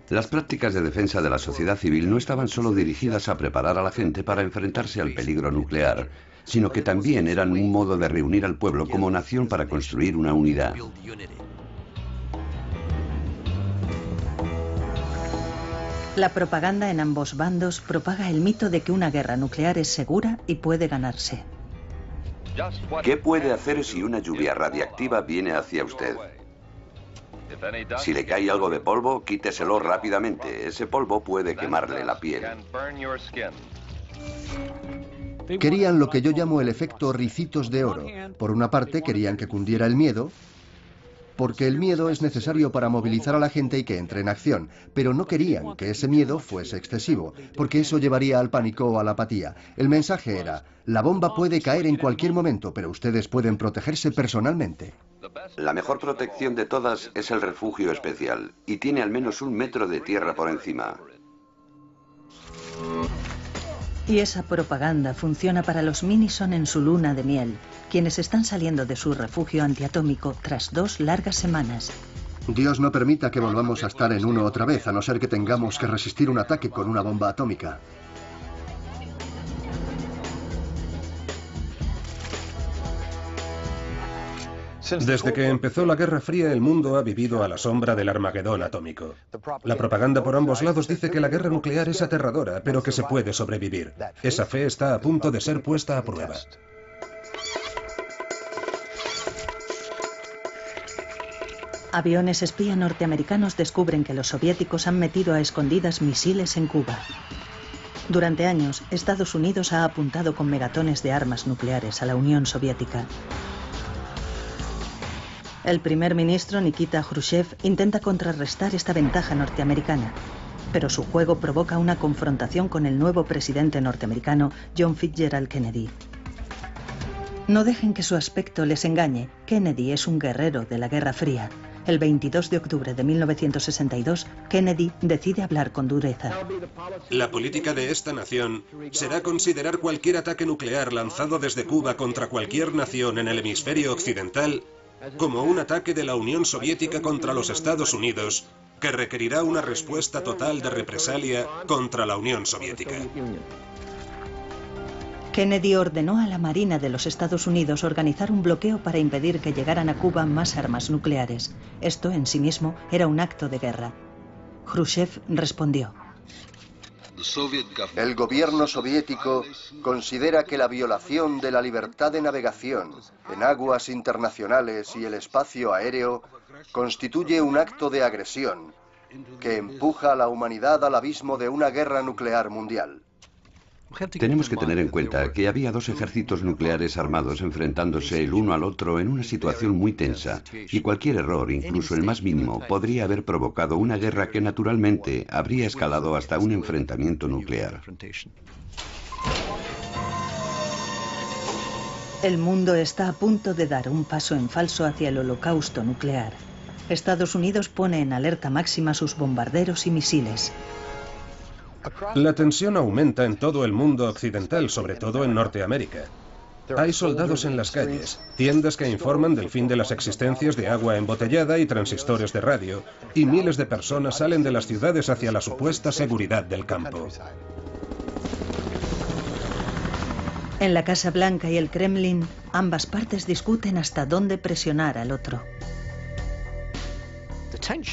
Las prácticas de defensa de la sociedad civil no estaban solo dirigidas a preparar a la gente para enfrentarse al peligro nuclear, sino que también eran un modo de reunir al pueblo como nación para construir una unidad. La propaganda en ambos bandos propaga el mito de que una guerra nuclear es segura y puede ganarse. ¿Qué puede hacer si una lluvia radiactiva viene hacia usted? Si le cae algo de polvo, quíteselo rápidamente. Ese polvo puede quemarle la piel. Querían lo que yo llamo el efecto ricitos de oro. Por una parte, querían que cundiera el miedo, porque el miedo es necesario para movilizar a la gente y que entre en acción, pero no querían que ese miedo fuese excesivo, porque eso llevaría al pánico o a la apatía. El mensaje era, la bomba puede caer en cualquier momento, pero ustedes pueden protegerse personalmente. La mejor protección de todas es el refugio especial, y tiene al menos 1 metro de tierra por encima. Y esa propaganda funciona para los Minison en su luna de miel, quienes están saliendo de su refugio antiatómico tras 2 largas semanas. Dios no permita que volvamos a estar en uno otra vez, a no ser que tengamos que resistir un ataque con una bomba atómica. Desde que empezó la Guerra Fría, el mundo ha vivido a la sombra del Armagedón atómico. La propaganda por ambos lados dice que la guerra nuclear es aterradora, pero que se puede sobrevivir. Esa fe está a punto de ser puesta a prueba. Aviones espía norteamericanos descubren que los soviéticos han metido a escondidas misiles en Cuba. Durante años, Estados Unidos ha apuntado con megatones de armas nucleares a la Unión Soviética. El primer ministro Nikita Khrushchev intenta contrarrestar esta ventaja norteamericana, pero su juego provoca una confrontación con el nuevo presidente norteamericano, John Fitzgerald Kennedy. No dejen que su aspecto les engañe. Kennedy es un guerrero de la Guerra Fría. El 22 de octubre de 1962, Kennedy decide hablar con dureza. La política de esta nación será considerar cualquier ataque nuclear lanzado desde Cuba contra cualquier nación en el hemisferio occidental como un ataque de la Unión Soviética contra los Estados Unidos, que requerirá una respuesta total de represalia contra la Unión Soviética. Kennedy ordenó a la Marina de los Estados Unidos organizar un bloqueo para impedir que llegaran a Cuba más armas nucleares. Esto en sí mismo era un acto de guerra. Khrushchev respondió: El gobierno soviético considera que la violación de la libertad de navegación en aguas internacionales y el espacio aéreo constituye un acto de agresión que empuja a la humanidad al abismo de una guerra nuclear mundial. Tenemos que tener en cuenta que había dos ejércitos nucleares armados enfrentándose el uno al otro en una situación muy tensa, y cualquier error, incluso el más mínimo, podría haber provocado una guerra que naturalmente habría escalado hasta un enfrentamiento nuclear. El mundo está a punto de dar un paso en falso hacia el holocausto nuclear. Estados Unidos pone en alerta máxima sus bombarderos y misiles. La tensión aumenta en todo el mundo occidental, sobre todo en Norteamérica. Hay soldados en las calles, tiendas que informan del fin de las existencias de agua embotellada y transistores de radio, y miles de personas salen de las ciudades hacia la supuesta seguridad del campo. En la Casa Blanca y el Kremlin, ambas partes discuten hasta dónde presionar al otro.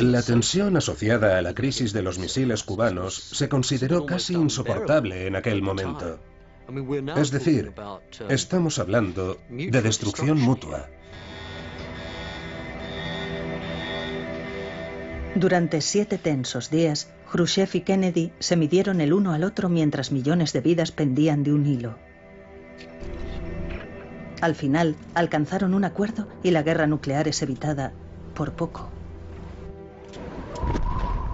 La tensión asociada a la crisis de los misiles cubanos se consideró casi insoportable en aquel momento. Es decir, estamos hablando de destrucción mutua. Durante 7 tensos días, Khrushchev y Kennedy se midieron el uno al otro mientras millones de vidas pendían de un hilo. Al final, alcanzaron un acuerdo y la guerra nuclear es evitada por poco.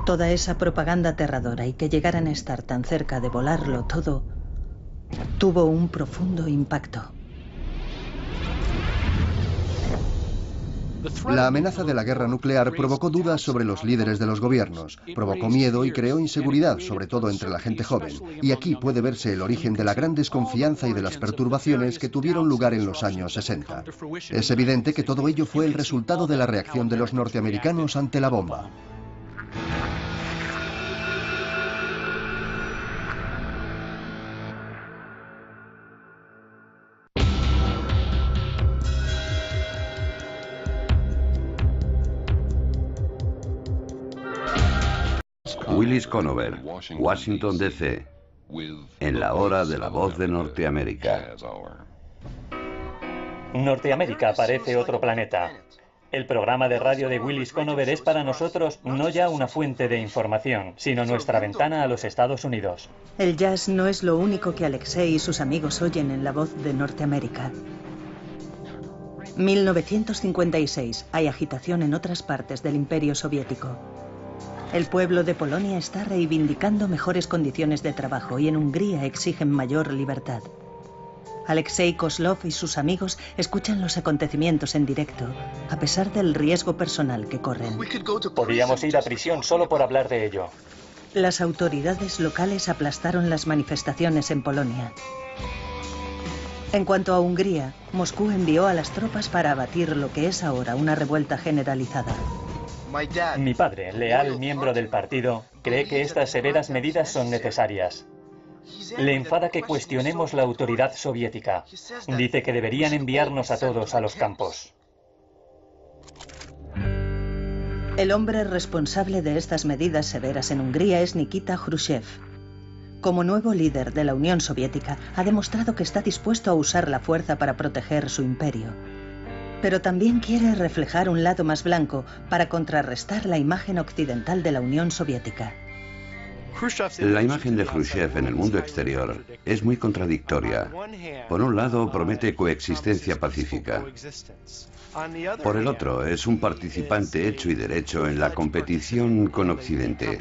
Toda esa propaganda aterradora y que llegaran a estar tan cerca de volarlo todo, tuvo un profundo impacto. La amenaza de la guerra nuclear provocó dudas sobre los líderes de los gobiernos, provocó miedo y creó inseguridad, sobre todo entre la gente joven. Y aquí puede verse el origen de la gran desconfianza y de las perturbaciones que tuvieron lugar en los años 60. Es evidente que todo ello fue el resultado de la reacción de los norteamericanos ante la bomba. Willis Conover, Washington, D.C., en la hora de la voz de Norteamérica. Norteamérica parece otro planeta. El programa de radio de Willis Conover es para nosotros no ya una fuente de información, sino nuestra ventana a los Estados Unidos. El jazz no es lo único que Alexei y sus amigos oyen en la voz de Norteamérica. 1956. Hay agitación en otras partes del Imperio Soviético. El pueblo de Polonia está reivindicando mejores condiciones de trabajo y en Hungría exigen mayor libertad. Alexei Kozlov y sus amigos escuchan los acontecimientos en directo, a pesar del riesgo personal que corren. Podríamos ir a prisión solo por hablar de ello. Las autoridades locales aplastaron las manifestaciones en Polonia. En cuanto a Hungría, Moscú envió a las tropas para abatir lo que es ahora una revuelta generalizada. Mi padre, leal miembro del partido, cree que estas severas medidas son necesarias. Le enfada que cuestionemos la autoridad soviética. Dice que deberían enviarnos a todos a los campos. El hombre responsable de estas medidas severas en Hungría es Nikita Khrushchev. Como nuevo líder de la Unión Soviética, ha demostrado que está dispuesto a usar la fuerza para proteger su imperio. Pero también quiere reflejar un lado más blanco para contrarrestar la imagen occidental de la Unión Soviética. La imagen de Khrushchev en el mundo exterior es muy contradictoria. Por un lado, promete coexistencia pacífica. Por el otro, es un participante hecho y derecho en la competición con Occidente.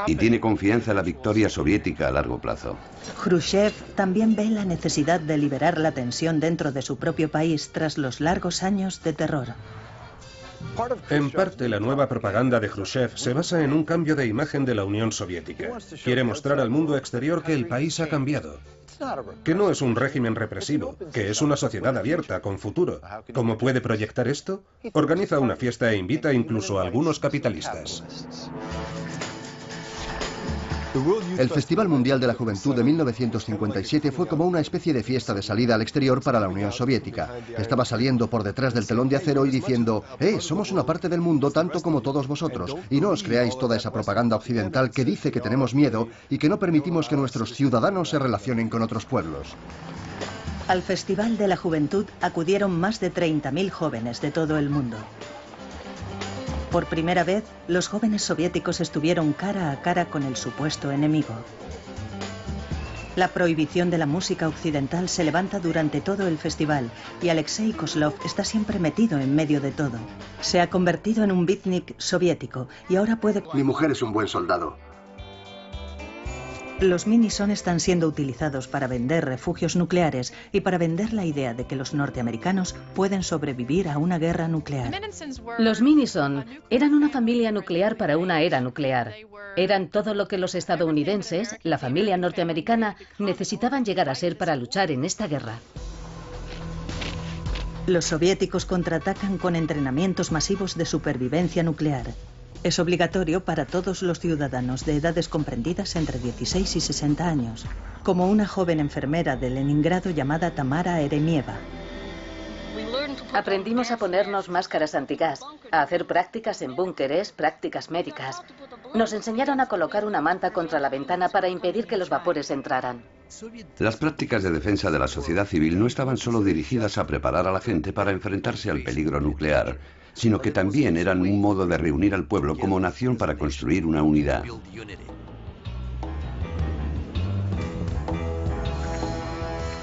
Y tiene confianza en la victoria soviética a largo plazo. Khrushchev también ve la necesidad de liberar la tensión dentro de su propio país tras los largos años de terror. En parte, la nueva propaganda de Khrushchev se basa en un cambio de imagen de la Unión Soviética. Quiere mostrar al mundo exterior que el país ha cambiado, que no es un régimen represivo, que es una sociedad abierta, con futuro. ¿Cómo puede proyectar esto? Organiza una fiesta e invita incluso a algunos capitalistas. El Festival Mundial de la Juventud de 1957 fue como una especie de fiesta de salida al exterior para la Unión Soviética. Estaba saliendo por detrás del telón de acero y diciendo: somos una parte del mundo tanto como todos vosotros, y no os creáis toda esa propaganda occidental que dice que tenemos miedo y que no permitimos que nuestros ciudadanos se relacionen con otros pueblos. Al Festival de la Juventud acudieron más de 30.000 jóvenes de todo el mundo. Por primera vez, los jóvenes soviéticos estuvieron cara a cara con el supuesto enemigo. La prohibición de la música occidental se levanta durante todo el festival y Alexei Kozlov está siempre metido en medio de todo. Se ha convertido en un beatnik soviético y ahora puede... Mi mujer es un buen soldado. Los Minison están siendo utilizados para vender refugios nucleares y para vender la idea de que los norteamericanos pueden sobrevivir a una guerra nuclear. Los Minison eran una familia nuclear para una era nuclear. Eran todo lo que los estadounidenses, la familia norteamericana, necesitaban llegar a ser para luchar en esta guerra. Los soviéticos contraatacan con entrenamientos masivos de supervivencia nuclear. Es obligatorio para todos los ciudadanos de edades comprendidas entre 16 y 60 años, como una joven enfermera de Leningrado llamada Tamara Eremieva. Aprendimos a ponernos máscaras antigas, a hacer prácticas en búnkeres, prácticas médicas. Nos enseñaron a colocar una manta contra la ventana para impedir que los vapores entraran. Las prácticas de defensa de la sociedad civil no estaban solo dirigidas a preparar a la gente para enfrentarse al peligro nuclear, sino que también eran un modo de reunir al pueblo como nación para construir una unidad.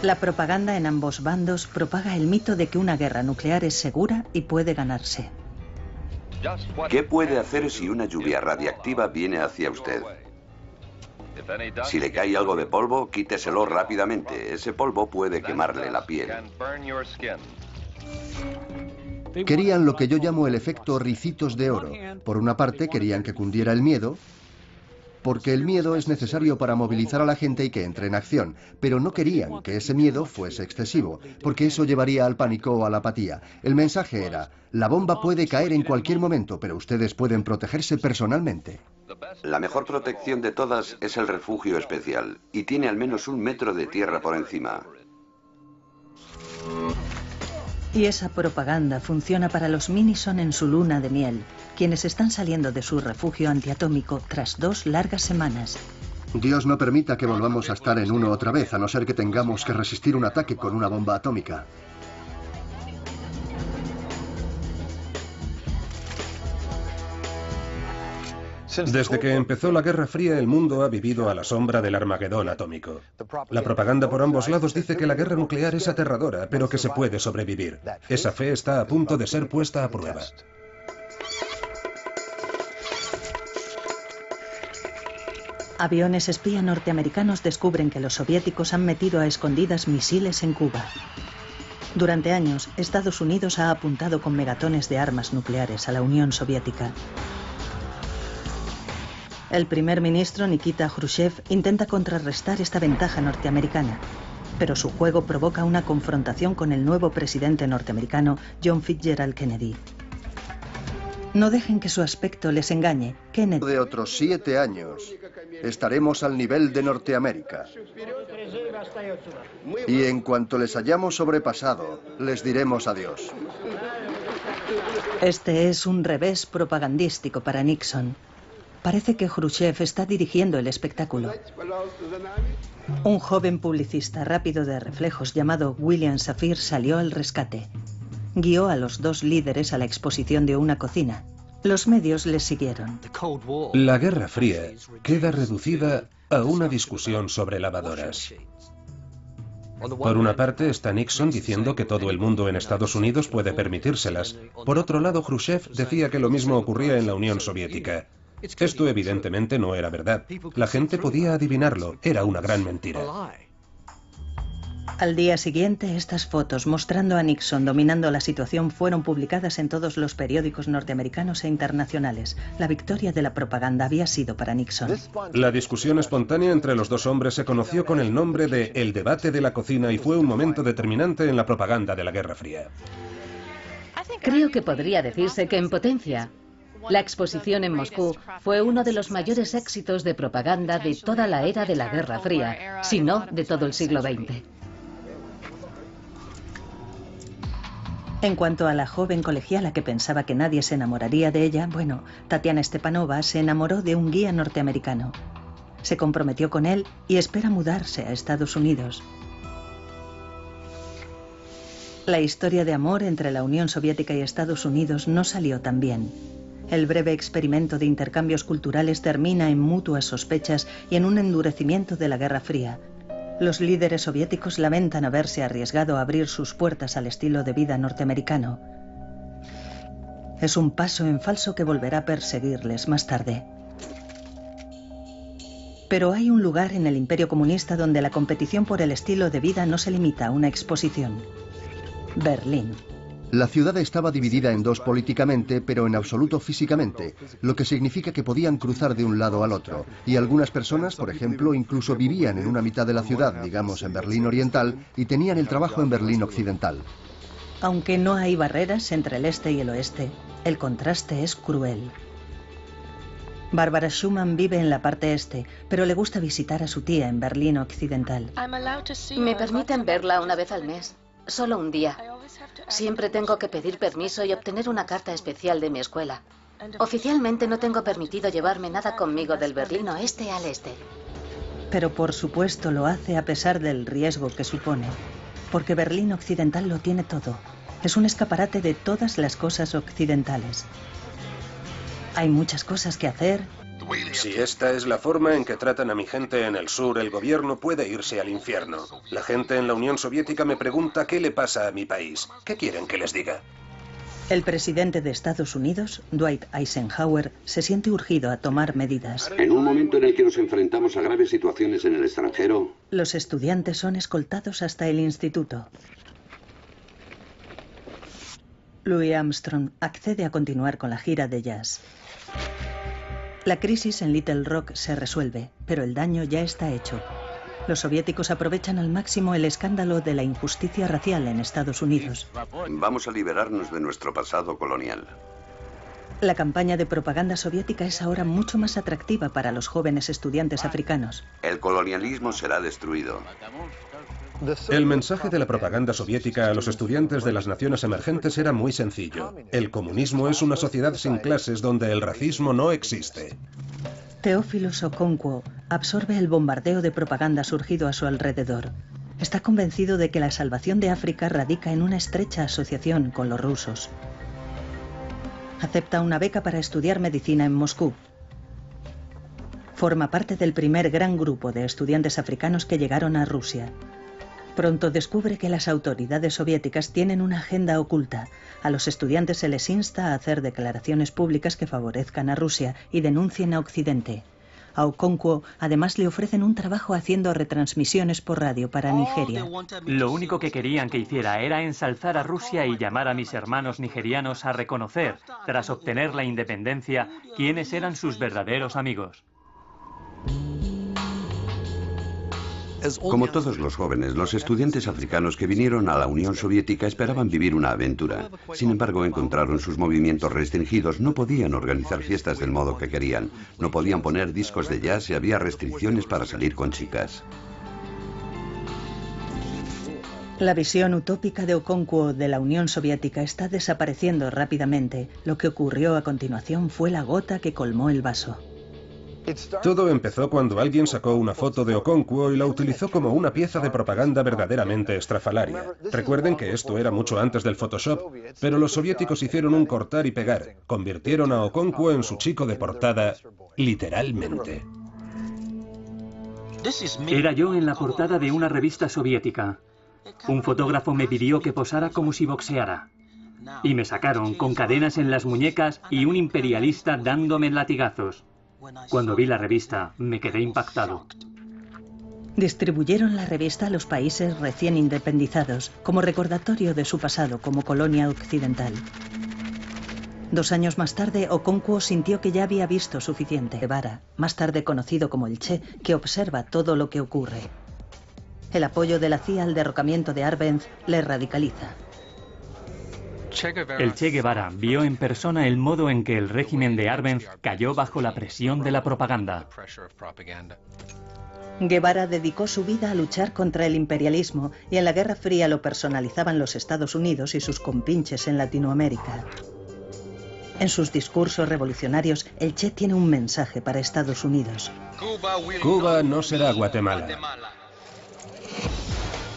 La propaganda en ambos bandos propaga el mito de que una guerra nuclear es segura y puede ganarse. ¿Qué puede hacer si una lluvia radiactiva viene hacia usted? Si le cae algo de polvo, quíteselo rápidamente. Ese polvo puede quemarle la piel. Querían lo que yo llamo el efecto ricitos de oro. Por una parte, querían que cundiera el miedo, porque el miedo es necesario para movilizar a la gente y que entre en acción, pero no querían que ese miedo fuese excesivo, porque eso llevaría al pánico o a la apatía. El mensaje era, la bomba puede caer en cualquier momento, pero ustedes pueden protegerse personalmente. La mejor protección de todas es el refugio especial, y tiene al menos 1 metro de tierra por encima. Y esa propaganda funciona para los Minison en su luna de miel, quienes están saliendo de su refugio antiatómico tras 2 largas semanas. Dios no permita que volvamos a estar en uno otra vez, a no ser que tengamos que resistir un ataque con una bomba atómica. Desde que empezó la Guerra Fría, el mundo ha vivido a la sombra del Armagedón atómico. La propaganda por ambos lados dice que la guerra nuclear es aterradora, pero que se puede sobrevivir. Esa fe está a punto de ser puesta a prueba. Aviones espía norteamericanos descubren que los soviéticos han metido a escondidas misiles en Cuba. Durante años, Estados Unidos ha apuntado con megatones de armas nucleares a la Unión Soviética. El primer ministro Nikita Khrushchev intenta contrarrestar esta ventaja norteamericana, pero su juego provoca una confrontación con el nuevo presidente norteamericano, John Fitzgerald Kennedy. No dejen que su aspecto les engañe. Kennedy... De otros 7 años estaremos al nivel de Norteamérica. Y en cuanto les hayamos sobrepasado, les diremos adiós. Este es un revés propagandístico para Nixon. Parece que Khrushchev está dirigiendo el espectáculo. Un joven publicista rápido de reflejos llamado William Safir salió al rescate. Guió a los 2 líderes a la exposición de una cocina. Los medios les siguieron. La Guerra Fría queda reducida a una discusión sobre lavadoras. Por una parte está Nixon diciendo que todo el mundo en Estados Unidos puede permitírselas. Por otro lado, Khrushchev decía que lo mismo ocurría en la Unión Soviética. Esto evidentemente no era verdad. La gente podía adivinarlo. Era una gran mentira. Al día siguiente, estas fotos mostrando a Nixon dominando la situación fueron publicadas en todos los periódicos norteamericanos e internacionales. La victoria de la propaganda había sido para Nixon. La discusión espontánea entre los 2 hombres se conoció con el nombre de El debate de la cocina y fue un momento determinante en la propaganda de la Guerra Fría. Creo que podría decirse que en potencia. La exposición en Moscú fue uno de los mayores éxitos de propaganda de toda la era de la Guerra Fría, si no de todo el siglo XX. En cuanto a la joven colegiala que pensaba que nadie se enamoraría de ella, bueno, Tatiana Stepanova se enamoró de un guía norteamericano. Se comprometió con él y espera mudarse a Estados Unidos. La historia de amor entre la Unión Soviética y Estados Unidos no salió tan bien. El breve experimento de intercambios culturales termina en mutuas sospechas y en un endurecimiento de la Guerra Fría. Los líderes soviéticos lamentan haberse arriesgado a abrir sus puertas al estilo de vida norteamericano. Es un paso en falso que volverá a perseguirles más tarde. Pero hay un lugar en el Imperio Comunista donde la competición por el estilo de vida no se limita a una exposición. Berlín. La ciudad estaba dividida en dos políticamente, pero en absoluto físicamente, lo que significa que podían cruzar de un lado al otro. Y algunas personas, por ejemplo, incluso vivían en una mitad de la ciudad, digamos en Berlín Oriental, y tenían el trabajo en Berlín Occidental. Aunque no hay barreras entre el este y el oeste, el contraste es cruel. Barbara Schumann vive en la parte este, pero le gusta visitar a su tía en Berlín Occidental. Me permiten verla una vez al mes, solo un día. Siempre tengo que pedir permiso y obtener una carta especial de mi escuela. Oficialmente no tengo permitido llevarme nada conmigo del Berlín oeste al este. Pero por supuesto lo hace a pesar del riesgo que supone, porque Berlín Occidental lo tiene todo. Es un escaparate de todas las cosas occidentales. Hay muchas cosas que hacer. Si esta es la forma en que tratan a mi gente en el sur, el gobierno puede irse al infierno. La gente en la Unión Soviética me pregunta qué le pasa a mi país. ¿Qué quieren que les diga? El presidente de Estados Unidos, Dwight Eisenhower, se siente urgido a tomar medidas. En un momento en el que nos enfrentamos a graves situaciones en el extranjero, Los estudiantes son escoltados hasta el instituto. Louis Armstrong accede a continuar con la gira de jazz. La crisis en Little Rock se resuelve, pero el daño ya está hecho. Los soviéticos aprovechan al máximo el escándalo de la injusticia racial en Estados Unidos. vamos a liberarnos de nuestro pasado colonial. La campaña de propaganda soviética es ahora mucho más atractiva para los jóvenes estudiantes africanos. El colonialismo será destruido. El mensaje de la propaganda soviética a los estudiantes de las naciones emergentes era muy sencillo. El comunismo es una sociedad sin clases donde el racismo no existe. Theophilus Okonkwo absorbe el bombardeo de propaganda surgido a su alrededor. Está convencido de que la salvación de África radica en una estrecha asociación con los rusos. Acepta una beca para estudiar medicina en Moscú. Forma parte del primer gran grupo de estudiantes africanos que llegaron a Rusia. Pronto descubre que las autoridades soviéticas tienen una agenda oculta. A los estudiantes se les insta a hacer declaraciones públicas que favorezcan a Rusia y denuncien a Occidente. A Okonkwo además le ofrecen un trabajo haciendo retransmisiones por radio para Nigeria. Lo único que querían que hiciera era ensalzar a Rusia y llamar a mis hermanos nigerianos a reconocer, tras obtener la independencia, quiénes eran sus verdaderos amigos. Como todos los jóvenes, los estudiantes africanos que vinieron a la Unión Soviética esperaban vivir una aventura. Sin embargo, encontraron sus movimientos restringidos, no podían organizar fiestas del modo que querían, no podían poner discos de jazz y había restricciones para salir con chicas. La visión utópica de Okonkwo de la Unión Soviética está desapareciendo rápidamente. Lo que ocurrió a continuación fue la gota que colmó el vaso. Todo empezó cuando alguien sacó una foto de Okonkwo y la utilizó como una pieza de propaganda verdaderamente estrafalaria. Recuerden que esto era mucho antes del Photoshop, pero los soviéticos hicieron un cortar y pegar. Convirtieron a Okonkwo en su chico de portada, literalmente. Era yo en la portada de una revista soviética. Un fotógrafo me pidió que posara como si boxeara. Y me sacaron con cadenas en las muñecas y un imperialista dándome latigazos. Cuando vi la revista, me quedé impactado. Distribuyeron la revista a los países recién independizados, como recordatorio de su pasado como colonia occidental. 2 años más tarde, Okonkwo sintió que ya había visto suficiente. Guevara, más tarde conocido como el Che, que observa todo lo que ocurre. El apoyo de la CIA al derrocamiento de Arbenz le radicaliza. El Che Guevara vio en persona el modo en que el régimen de Arbenz cayó bajo la presión de la propaganda. Guevara dedicó su vida a luchar contra el imperialismo y en la Guerra Fría lo personalizaban los Estados Unidos y sus compinches en Latinoamérica. En sus discursos revolucionarios, el Che tiene un mensaje para Estados Unidos. Cuba no será Guatemala.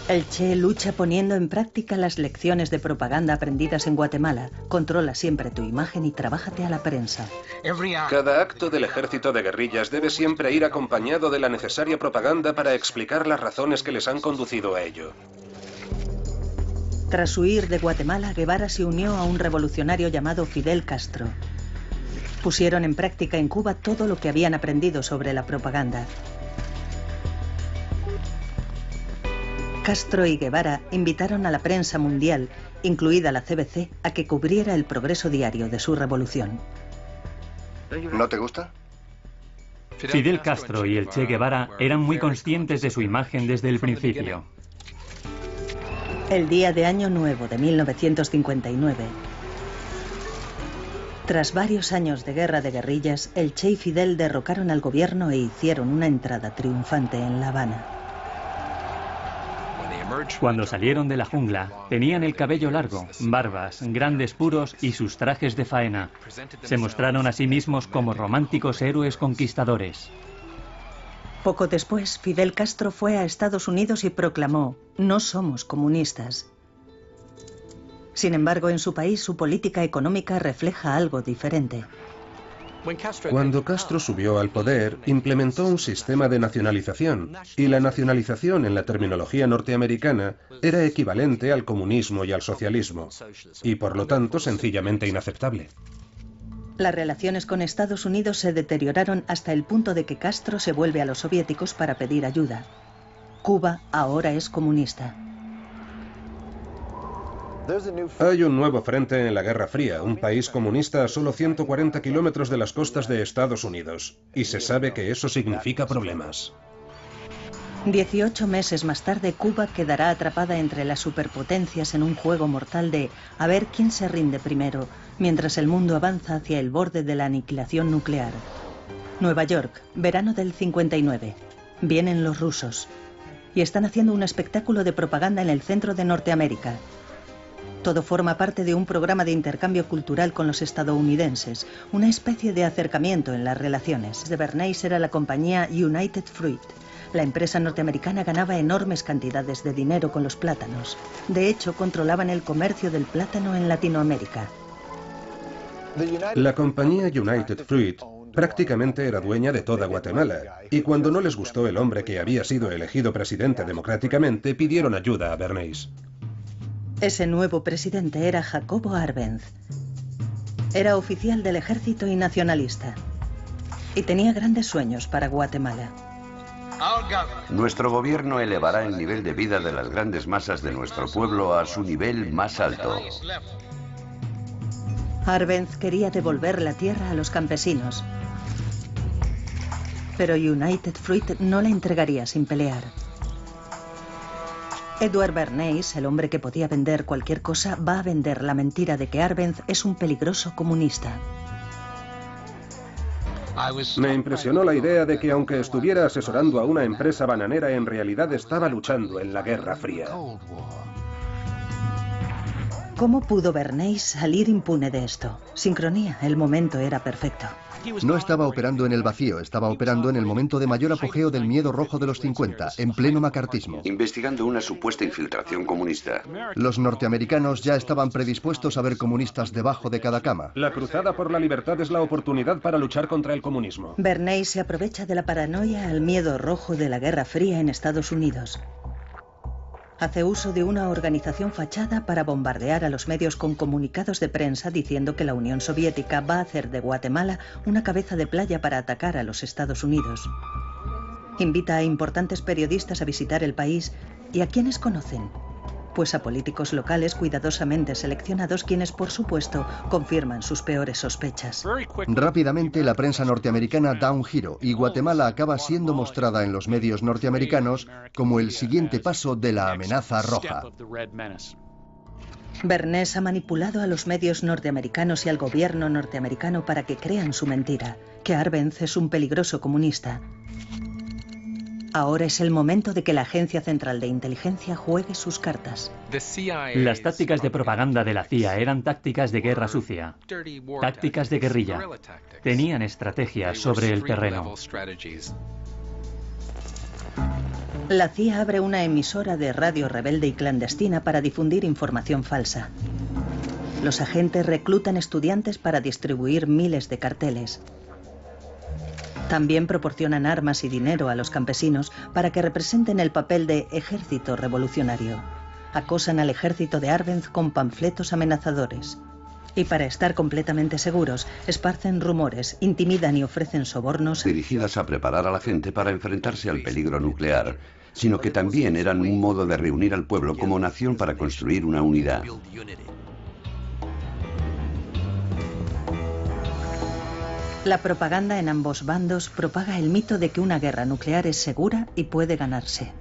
El Che lucha poniendo en práctica las lecciones de propaganda aprendidas en Guatemala. Controla siempre tu imagen y trabájate a la prensa. Cada acto del ejército de guerrillas debe siempre ir acompañado de la necesaria propaganda para explicar las razones que les han conducido a ello. Tras huir de Guatemala, Guevara se unió a un revolucionario llamado Fidel Castro. Pusieron en práctica en Cuba todo lo que habían aprendido sobre la propaganda. Castro y Guevara invitaron a la prensa mundial, incluida la CBC, a que cubriera el progreso diario de su revolución. ¿No te gusta? Fidel Castro y el Che Guevara eran muy conscientes de su imagen desde el principio. El día de Año Nuevo de 1959. Tras varios años de guerra de guerrillas, el Che y Fidel derrocaron al gobierno e hicieron una entrada triunfante en La Habana. Cuando salieron de la jungla, tenían el cabello largo, barbas, grandes puros y sus trajes de faena. Se mostraron a sí mismos como románticos héroes conquistadores. Poco después, Fidel Castro fue a Estados Unidos y proclamó: "No somos comunistas". Sin embargo, en su país, su política económica refleja algo diferente. Cuando Castro subió al poder, implementó un sistema de nacionalización, y la nacionalización en la terminología norteamericana era equivalente al comunismo y al socialismo, y por lo tanto sencillamente inaceptable. Las relaciones con Estados Unidos se deterioraron hasta el punto de que Castro se vuelve a los soviéticos para pedir ayuda. Cuba ahora es comunista. Hay un nuevo frente en la Guerra Fría, un país comunista a solo 140 kilómetros de las costas de Estados Unidos, y se sabe que eso significa problemas. 18 meses más tarde, Cuba quedará atrapada entre las superpotencias en un juego mortal de a ver quién se rinde primero, mientras el mundo avanza hacia el borde de la aniquilación nuclear. Nueva York, verano del 59. Vienen los rusos. Y están haciendo un espectáculo de propaganda en el centro de Norteamérica. Todo forma parte de un programa de intercambio cultural con los estadounidenses, una especie de acercamiento en las relaciones. De Bernays era la compañía United Fruit. La empresa norteamericana ganaba enormes cantidades de dinero con los plátanos. De hecho, controlaban el comercio del plátano en Latinoamérica. La compañía United Fruit prácticamente era dueña de toda Guatemala, y cuando no les gustó el hombre que había sido elegido presidente democráticamente, pidieron ayuda a Bernays. Ese nuevo presidente era Jacobo Arbenz. Era oficial del ejército y nacionalista. Y tenía grandes sueños para Guatemala. Nuestro gobierno elevará el nivel de vida de las grandes masas de nuestro pueblo a su nivel más alto. Arbenz quería devolver la tierra a los campesinos. Pero United Fruit no la entregaría sin pelear. Edward Bernays, el hombre que podía vender cualquier cosa, va a vender la mentira de que Arbenz es un peligroso comunista. Me impresionó la idea de que aunque estuviera asesorando a una empresa bananera, en realidad estaba luchando en la Guerra Fría. ¿Cómo pudo Bernays salir impune de esto? Sincronía, el momento era perfecto. No estaba operando en el vacío, estaba operando en el momento de mayor apogeo del miedo rojo de los 50, en pleno macartismo. Investigando una supuesta infiltración comunista. Los norteamericanos ya estaban predispuestos a ver comunistas debajo de cada cama. La cruzada por la libertad es la oportunidad para luchar contra el comunismo. Bernays se aprovecha de la paranoia al miedo rojo de la Guerra Fría en Estados Unidos. Hace uso de una organización fachada para bombardear a los medios con comunicados de prensa diciendo que la Unión Soviética va a hacer de Guatemala una cabeza de playa para atacar a los Estados Unidos. Invita a importantes periodistas a visitar el país. ¿Y a quiénes conocen? Pues a políticos locales cuidadosamente seleccionados quienes, por supuesto, confirman sus peores sospechas. Rápidamente la prensa norteamericana da un giro y Guatemala acaba siendo mostrada en los medios norteamericanos como el siguiente paso de la amenaza roja. Bernays ha manipulado a los medios norteamericanos y al gobierno norteamericano para que crean su mentira, que Arbenz es un peligroso comunista. Ahora es el momento de que la Agencia Central de Inteligencia juegue sus cartas. Las tácticas de propaganda de la CIA eran tácticas de guerra sucia, tácticas de guerrilla. Tenían estrategias sobre el terreno. La CIA abre una emisora de radio rebelde y clandestina para difundir información falsa. Los agentes reclutan estudiantes para distribuir miles de carteles. También proporcionan armas y dinero a los campesinos para que representen el papel de ejército revolucionario. Acosan al ejército de Arbenz con panfletos amenazadores. Y para estar completamente seguros, esparcen rumores, intimidan y ofrecen sobornos dirigidas a preparar a la gente para enfrentarse al peligro nuclear, sino que también eran un modo de reunir al pueblo como nación para construir una unidad. La propaganda en ambos bandos propaga el mito de que una guerra nuclear es segura y puede ganarse.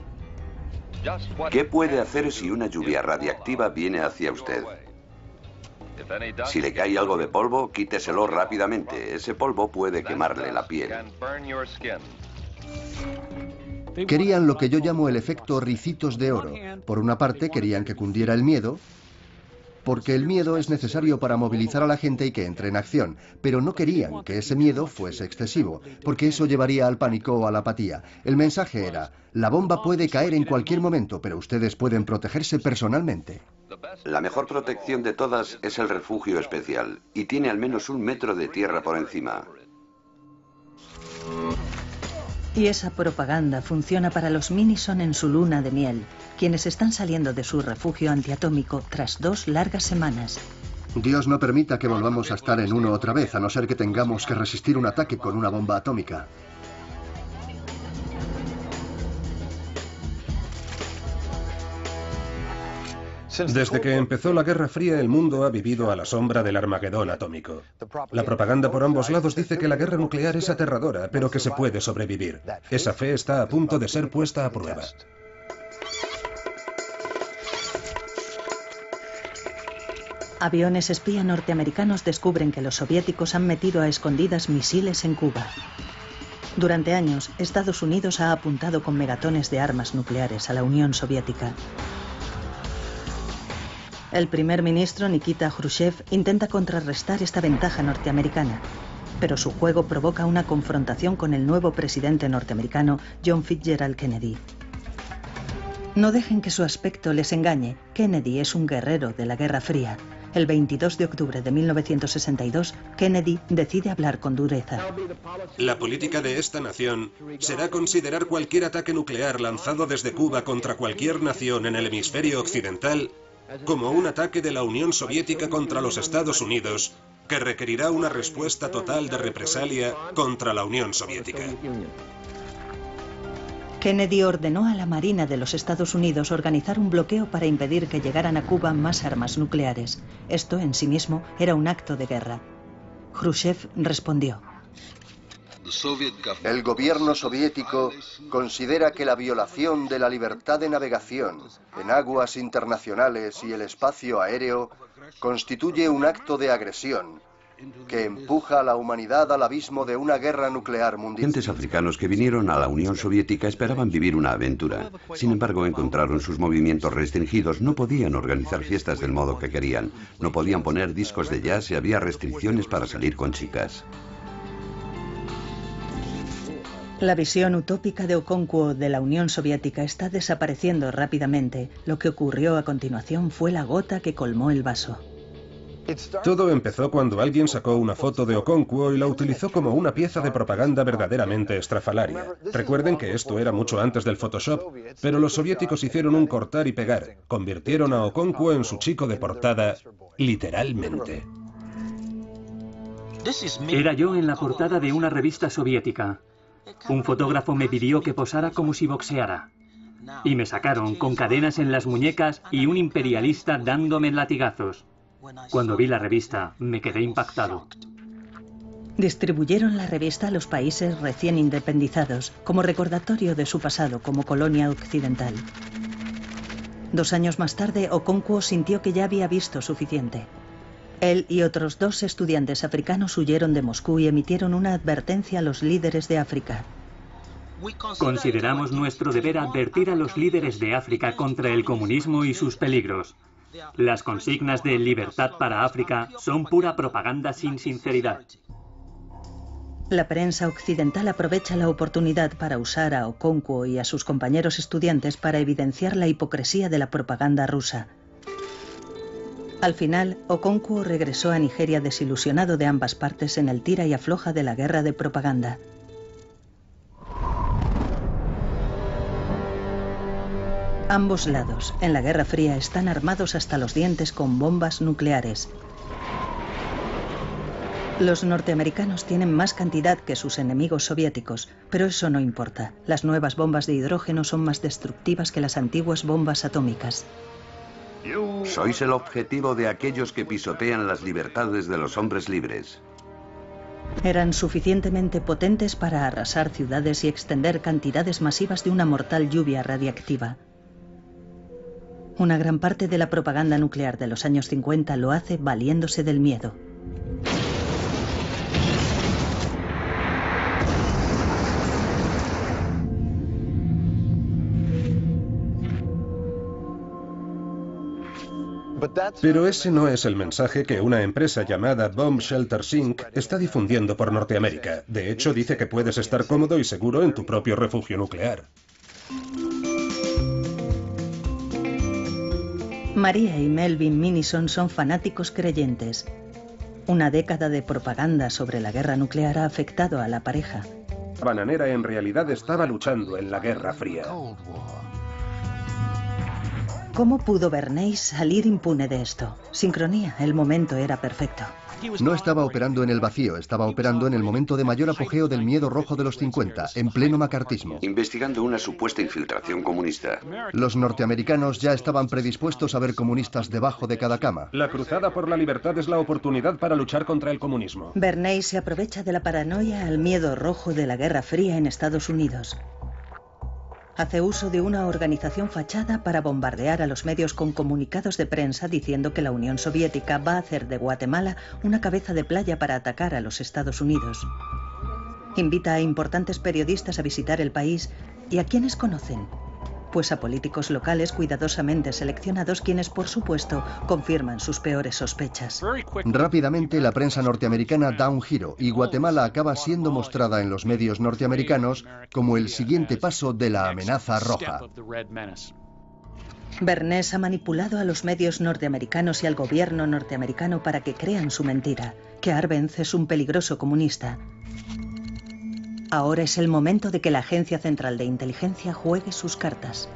¿Qué puede hacer si una lluvia radiactiva viene hacia usted? Si le cae algo de polvo, quíteselo rápidamente. Ese polvo puede quemarle la piel. Querían lo que yo llamo el efecto ricitos de oro. Por una parte, querían que cundiera el miedo, porque el miedo es necesario para movilizar a la gente y que entre en acción, pero no querían que ese miedo fuese excesivo, porque eso llevaría al pánico o a la apatía. El mensaje era: la bomba puede caer en cualquier momento, pero ustedes pueden protegerse personalmente. La mejor protección de todas es el refugio especial, y tiene al menos 1 metro de tierra por encima. Y esa propaganda funciona para los Minison en su luna de miel, quienes están saliendo de su refugio antiatómico tras 2 largas semanas. Dios no permita que volvamos a estar en uno otra vez, a no ser que tengamos que resistir un ataque con una bomba atómica. Desde que empezó la Guerra Fría, el mundo ha vivido a la sombra del Armagedón atómico. La propaganda por ambos lados dice que la guerra nuclear es aterradora, pero que se puede sobrevivir. Esa fe está a punto de ser puesta a prueba. Aviones espía norteamericanos descubren que los soviéticos han metido a escondidas misiles en Cuba. Durante años, Estados Unidos ha apuntado con megatones de armas nucleares a la Unión Soviética. El primer ministro Nikita Khrushchev intenta contrarrestar esta ventaja norteamericana, pero su juego provoca una confrontación con el nuevo presidente norteamericano, John Fitzgerald Kennedy. No dejen que su aspecto les engañe. Kennedy es un guerrero de la Guerra Fría. El 22 de octubre de 1962, Kennedy decide hablar con dureza. La política de esta nación será considerar cualquier ataque nuclear lanzado desde Cuba contra cualquier nación en el hemisferio occidental como un ataque de la Unión Soviética contra los Estados Unidos, que requerirá una respuesta total de represalia contra la Unión Soviética. Kennedy ordenó a la Marina de los Estados Unidos organizar un bloqueo para impedir que llegaran a Cuba más armas nucleares. Esto en sí mismo era un acto de guerra. Khrushchev respondió: el gobierno soviético considera que la violación de la libertad de navegación en aguas internacionales y el espacio aéreo constituye un acto de agresión que empuja a la humanidad al abismo de una guerra nuclear mundial. Agentes africanos que vinieron a la Unión Soviética esperaban vivir una aventura. Sin embargo, encontraron sus movimientos restringidos. No podían organizar fiestas del modo que querían. No podían poner discos de jazz y había restricciones para salir con chicas. La visión utópica de Okonkwo de la Unión Soviética está desapareciendo rápidamente. Lo que ocurrió a continuación fue la gota que colmó el vaso. Todo empezó cuando alguien sacó una foto de Okonkwo y la utilizó como una pieza de propaganda verdaderamente estrafalaria. Recuerden que esto era mucho antes del Photoshop, pero los soviéticos hicieron un cortar y pegar. Convirtieron a Okonkwo en su chico de portada, literalmente. Era yo en la portada de una revista soviética. Un fotógrafo me pidió que posara como si boxeara. Y me sacaron con cadenas en las muñecas y un imperialista dándome latigazos. Cuando vi la revista, me quedé impactado. Distribuyeron la revista a los países recién independizados, como recordatorio de su pasado como colonia occidental. 2 años más tarde, Okonkwo sintió que ya había visto suficiente. Él y otros 2 estudiantes africanos huyeron de Moscú y emitieron una advertencia a los líderes de África. Consideramos nuestro deber advertir a los líderes de África contra el comunismo y sus peligros. Las consignas de libertad para África son pura propaganda sin sinceridad. La prensa occidental aprovecha la oportunidad para usar a Okonkwo y a sus compañeros estudiantes para evidenciar la hipocresía de la propaganda rusa. Al final, Okonkwo regresó a Nigeria desilusionado de ambas partes en el tira y afloja de la guerra de propaganda. Ambos lados, en la Guerra Fría, están armados hasta los dientes con bombas nucleares. Los norteamericanos tienen más cantidad que sus enemigos soviéticos, pero eso no importa. Las nuevas bombas de hidrógeno son más destructivas que las antiguas bombas atómicas. Sois el objetivo de aquellos que pisotean las libertades de los hombres libres. Eran suficientemente potentes para arrasar ciudades y extender cantidades masivas de una mortal lluvia radiactiva. Una gran parte de la propaganda nuclear de los años 50 lo hace valiéndose del miedo. Pero ese no es el mensaje que una empresa llamada Bomb Shelters Inc. está difundiendo por Norteamérica. De hecho, dice que puedes estar cómodo y seguro en tu propio refugio nuclear. María y Melvin Minison son fanáticos creyentes. Una década de propaganda sobre la guerra nuclear ha afectado a la pareja. La bananera en realidad estaba luchando en la Guerra Fría. ¿Cómo pudo Bernays salir impune de esto? Sincronía, el momento era perfecto. No estaba operando en el vacío, estaba operando en el momento de mayor apogeo del miedo rojo de los 50, en pleno macartismo. Investigando una supuesta infiltración comunista. Los norteamericanos ya estaban predispuestos a ver comunistas debajo de cada cama. La cruzada por la libertad es la oportunidad para luchar contra el comunismo. Bernays se aprovecha de la paranoia al miedo rojo de la Guerra Fría en Estados Unidos. Hace uso de una organización fachada para bombardear a los medios con comunicados de prensa diciendo que la Unión Soviética va a hacer de Guatemala una cabeza de playa para atacar a los Estados Unidos. Invita a importantes periodistas a visitar el país y a quienes conocen, pues a políticos locales cuidadosamente seleccionados quienes, por supuesto, confirman sus peores sospechas. Rápidamente la prensa norteamericana da un giro y Guatemala acaba siendo mostrada en los medios norteamericanos como el siguiente paso de la amenaza roja. Bernays ha manipulado a los medios norteamericanos y al gobierno norteamericano para que crean su mentira, que Arbenz es un peligroso comunista. Ahora es el momento de que la Agencia Central de Inteligencia juegue sus cartas.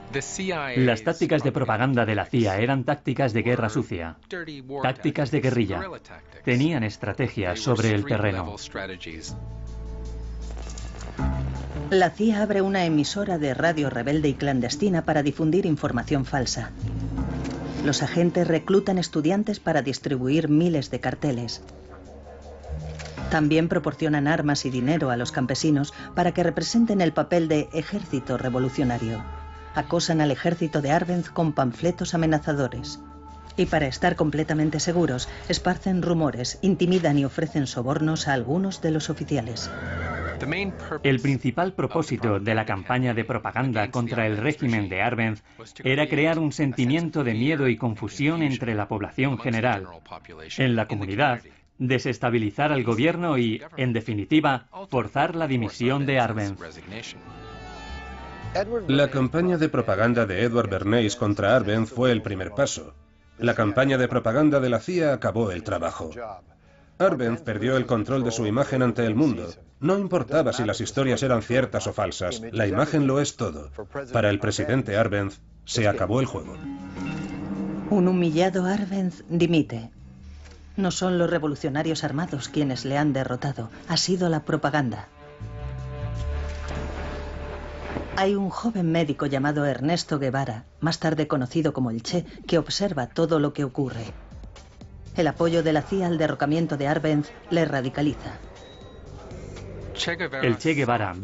Las tácticas de propaganda de la CIA eran tácticas de guerra sucia, tácticas de guerrilla. Tenían estrategias sobre el terreno. La CIA abre una emisora de radio rebelde y clandestina para difundir información falsa. Los agentes reclutan estudiantes para distribuir miles de carteles. También proporcionan armas y dinero a los campesinos para que representen el papel de ejército revolucionario. Acosan al ejército de Arbenz con panfletos amenazadores. Y para estar completamente seguros, esparcen rumores, intimidan y ofrecen sobornos a algunos de los oficiales. El principal propósito de la campaña de propaganda contra el régimen de Arbenz era crear un sentimiento de miedo y confusión entre la población general. En la comunidad, desestabilizar al gobierno y, en definitiva, forzar la dimisión de Arbenz. La campaña de propaganda de Edward Bernays contra Arbenz fue el primer paso. La campaña de propaganda de la CIA acabó el trabajo. Arbenz perdió el control de su imagen ante el mundo. No importaba si las historias eran ciertas o falsas, la imagen lo es todo. Para el presidente Arbenz, se acabó el juego. Un humillado Arbenz dimite. No son los revolucionarios armados quienes le han derrotado, ha sido la propaganda. Hay un joven médico llamado Ernesto Guevara, más tarde conocido como el Che, que observa todo lo que ocurre. El apoyo de la CIA al derrocamiento de Arbenz le radicaliza. El Che Guevara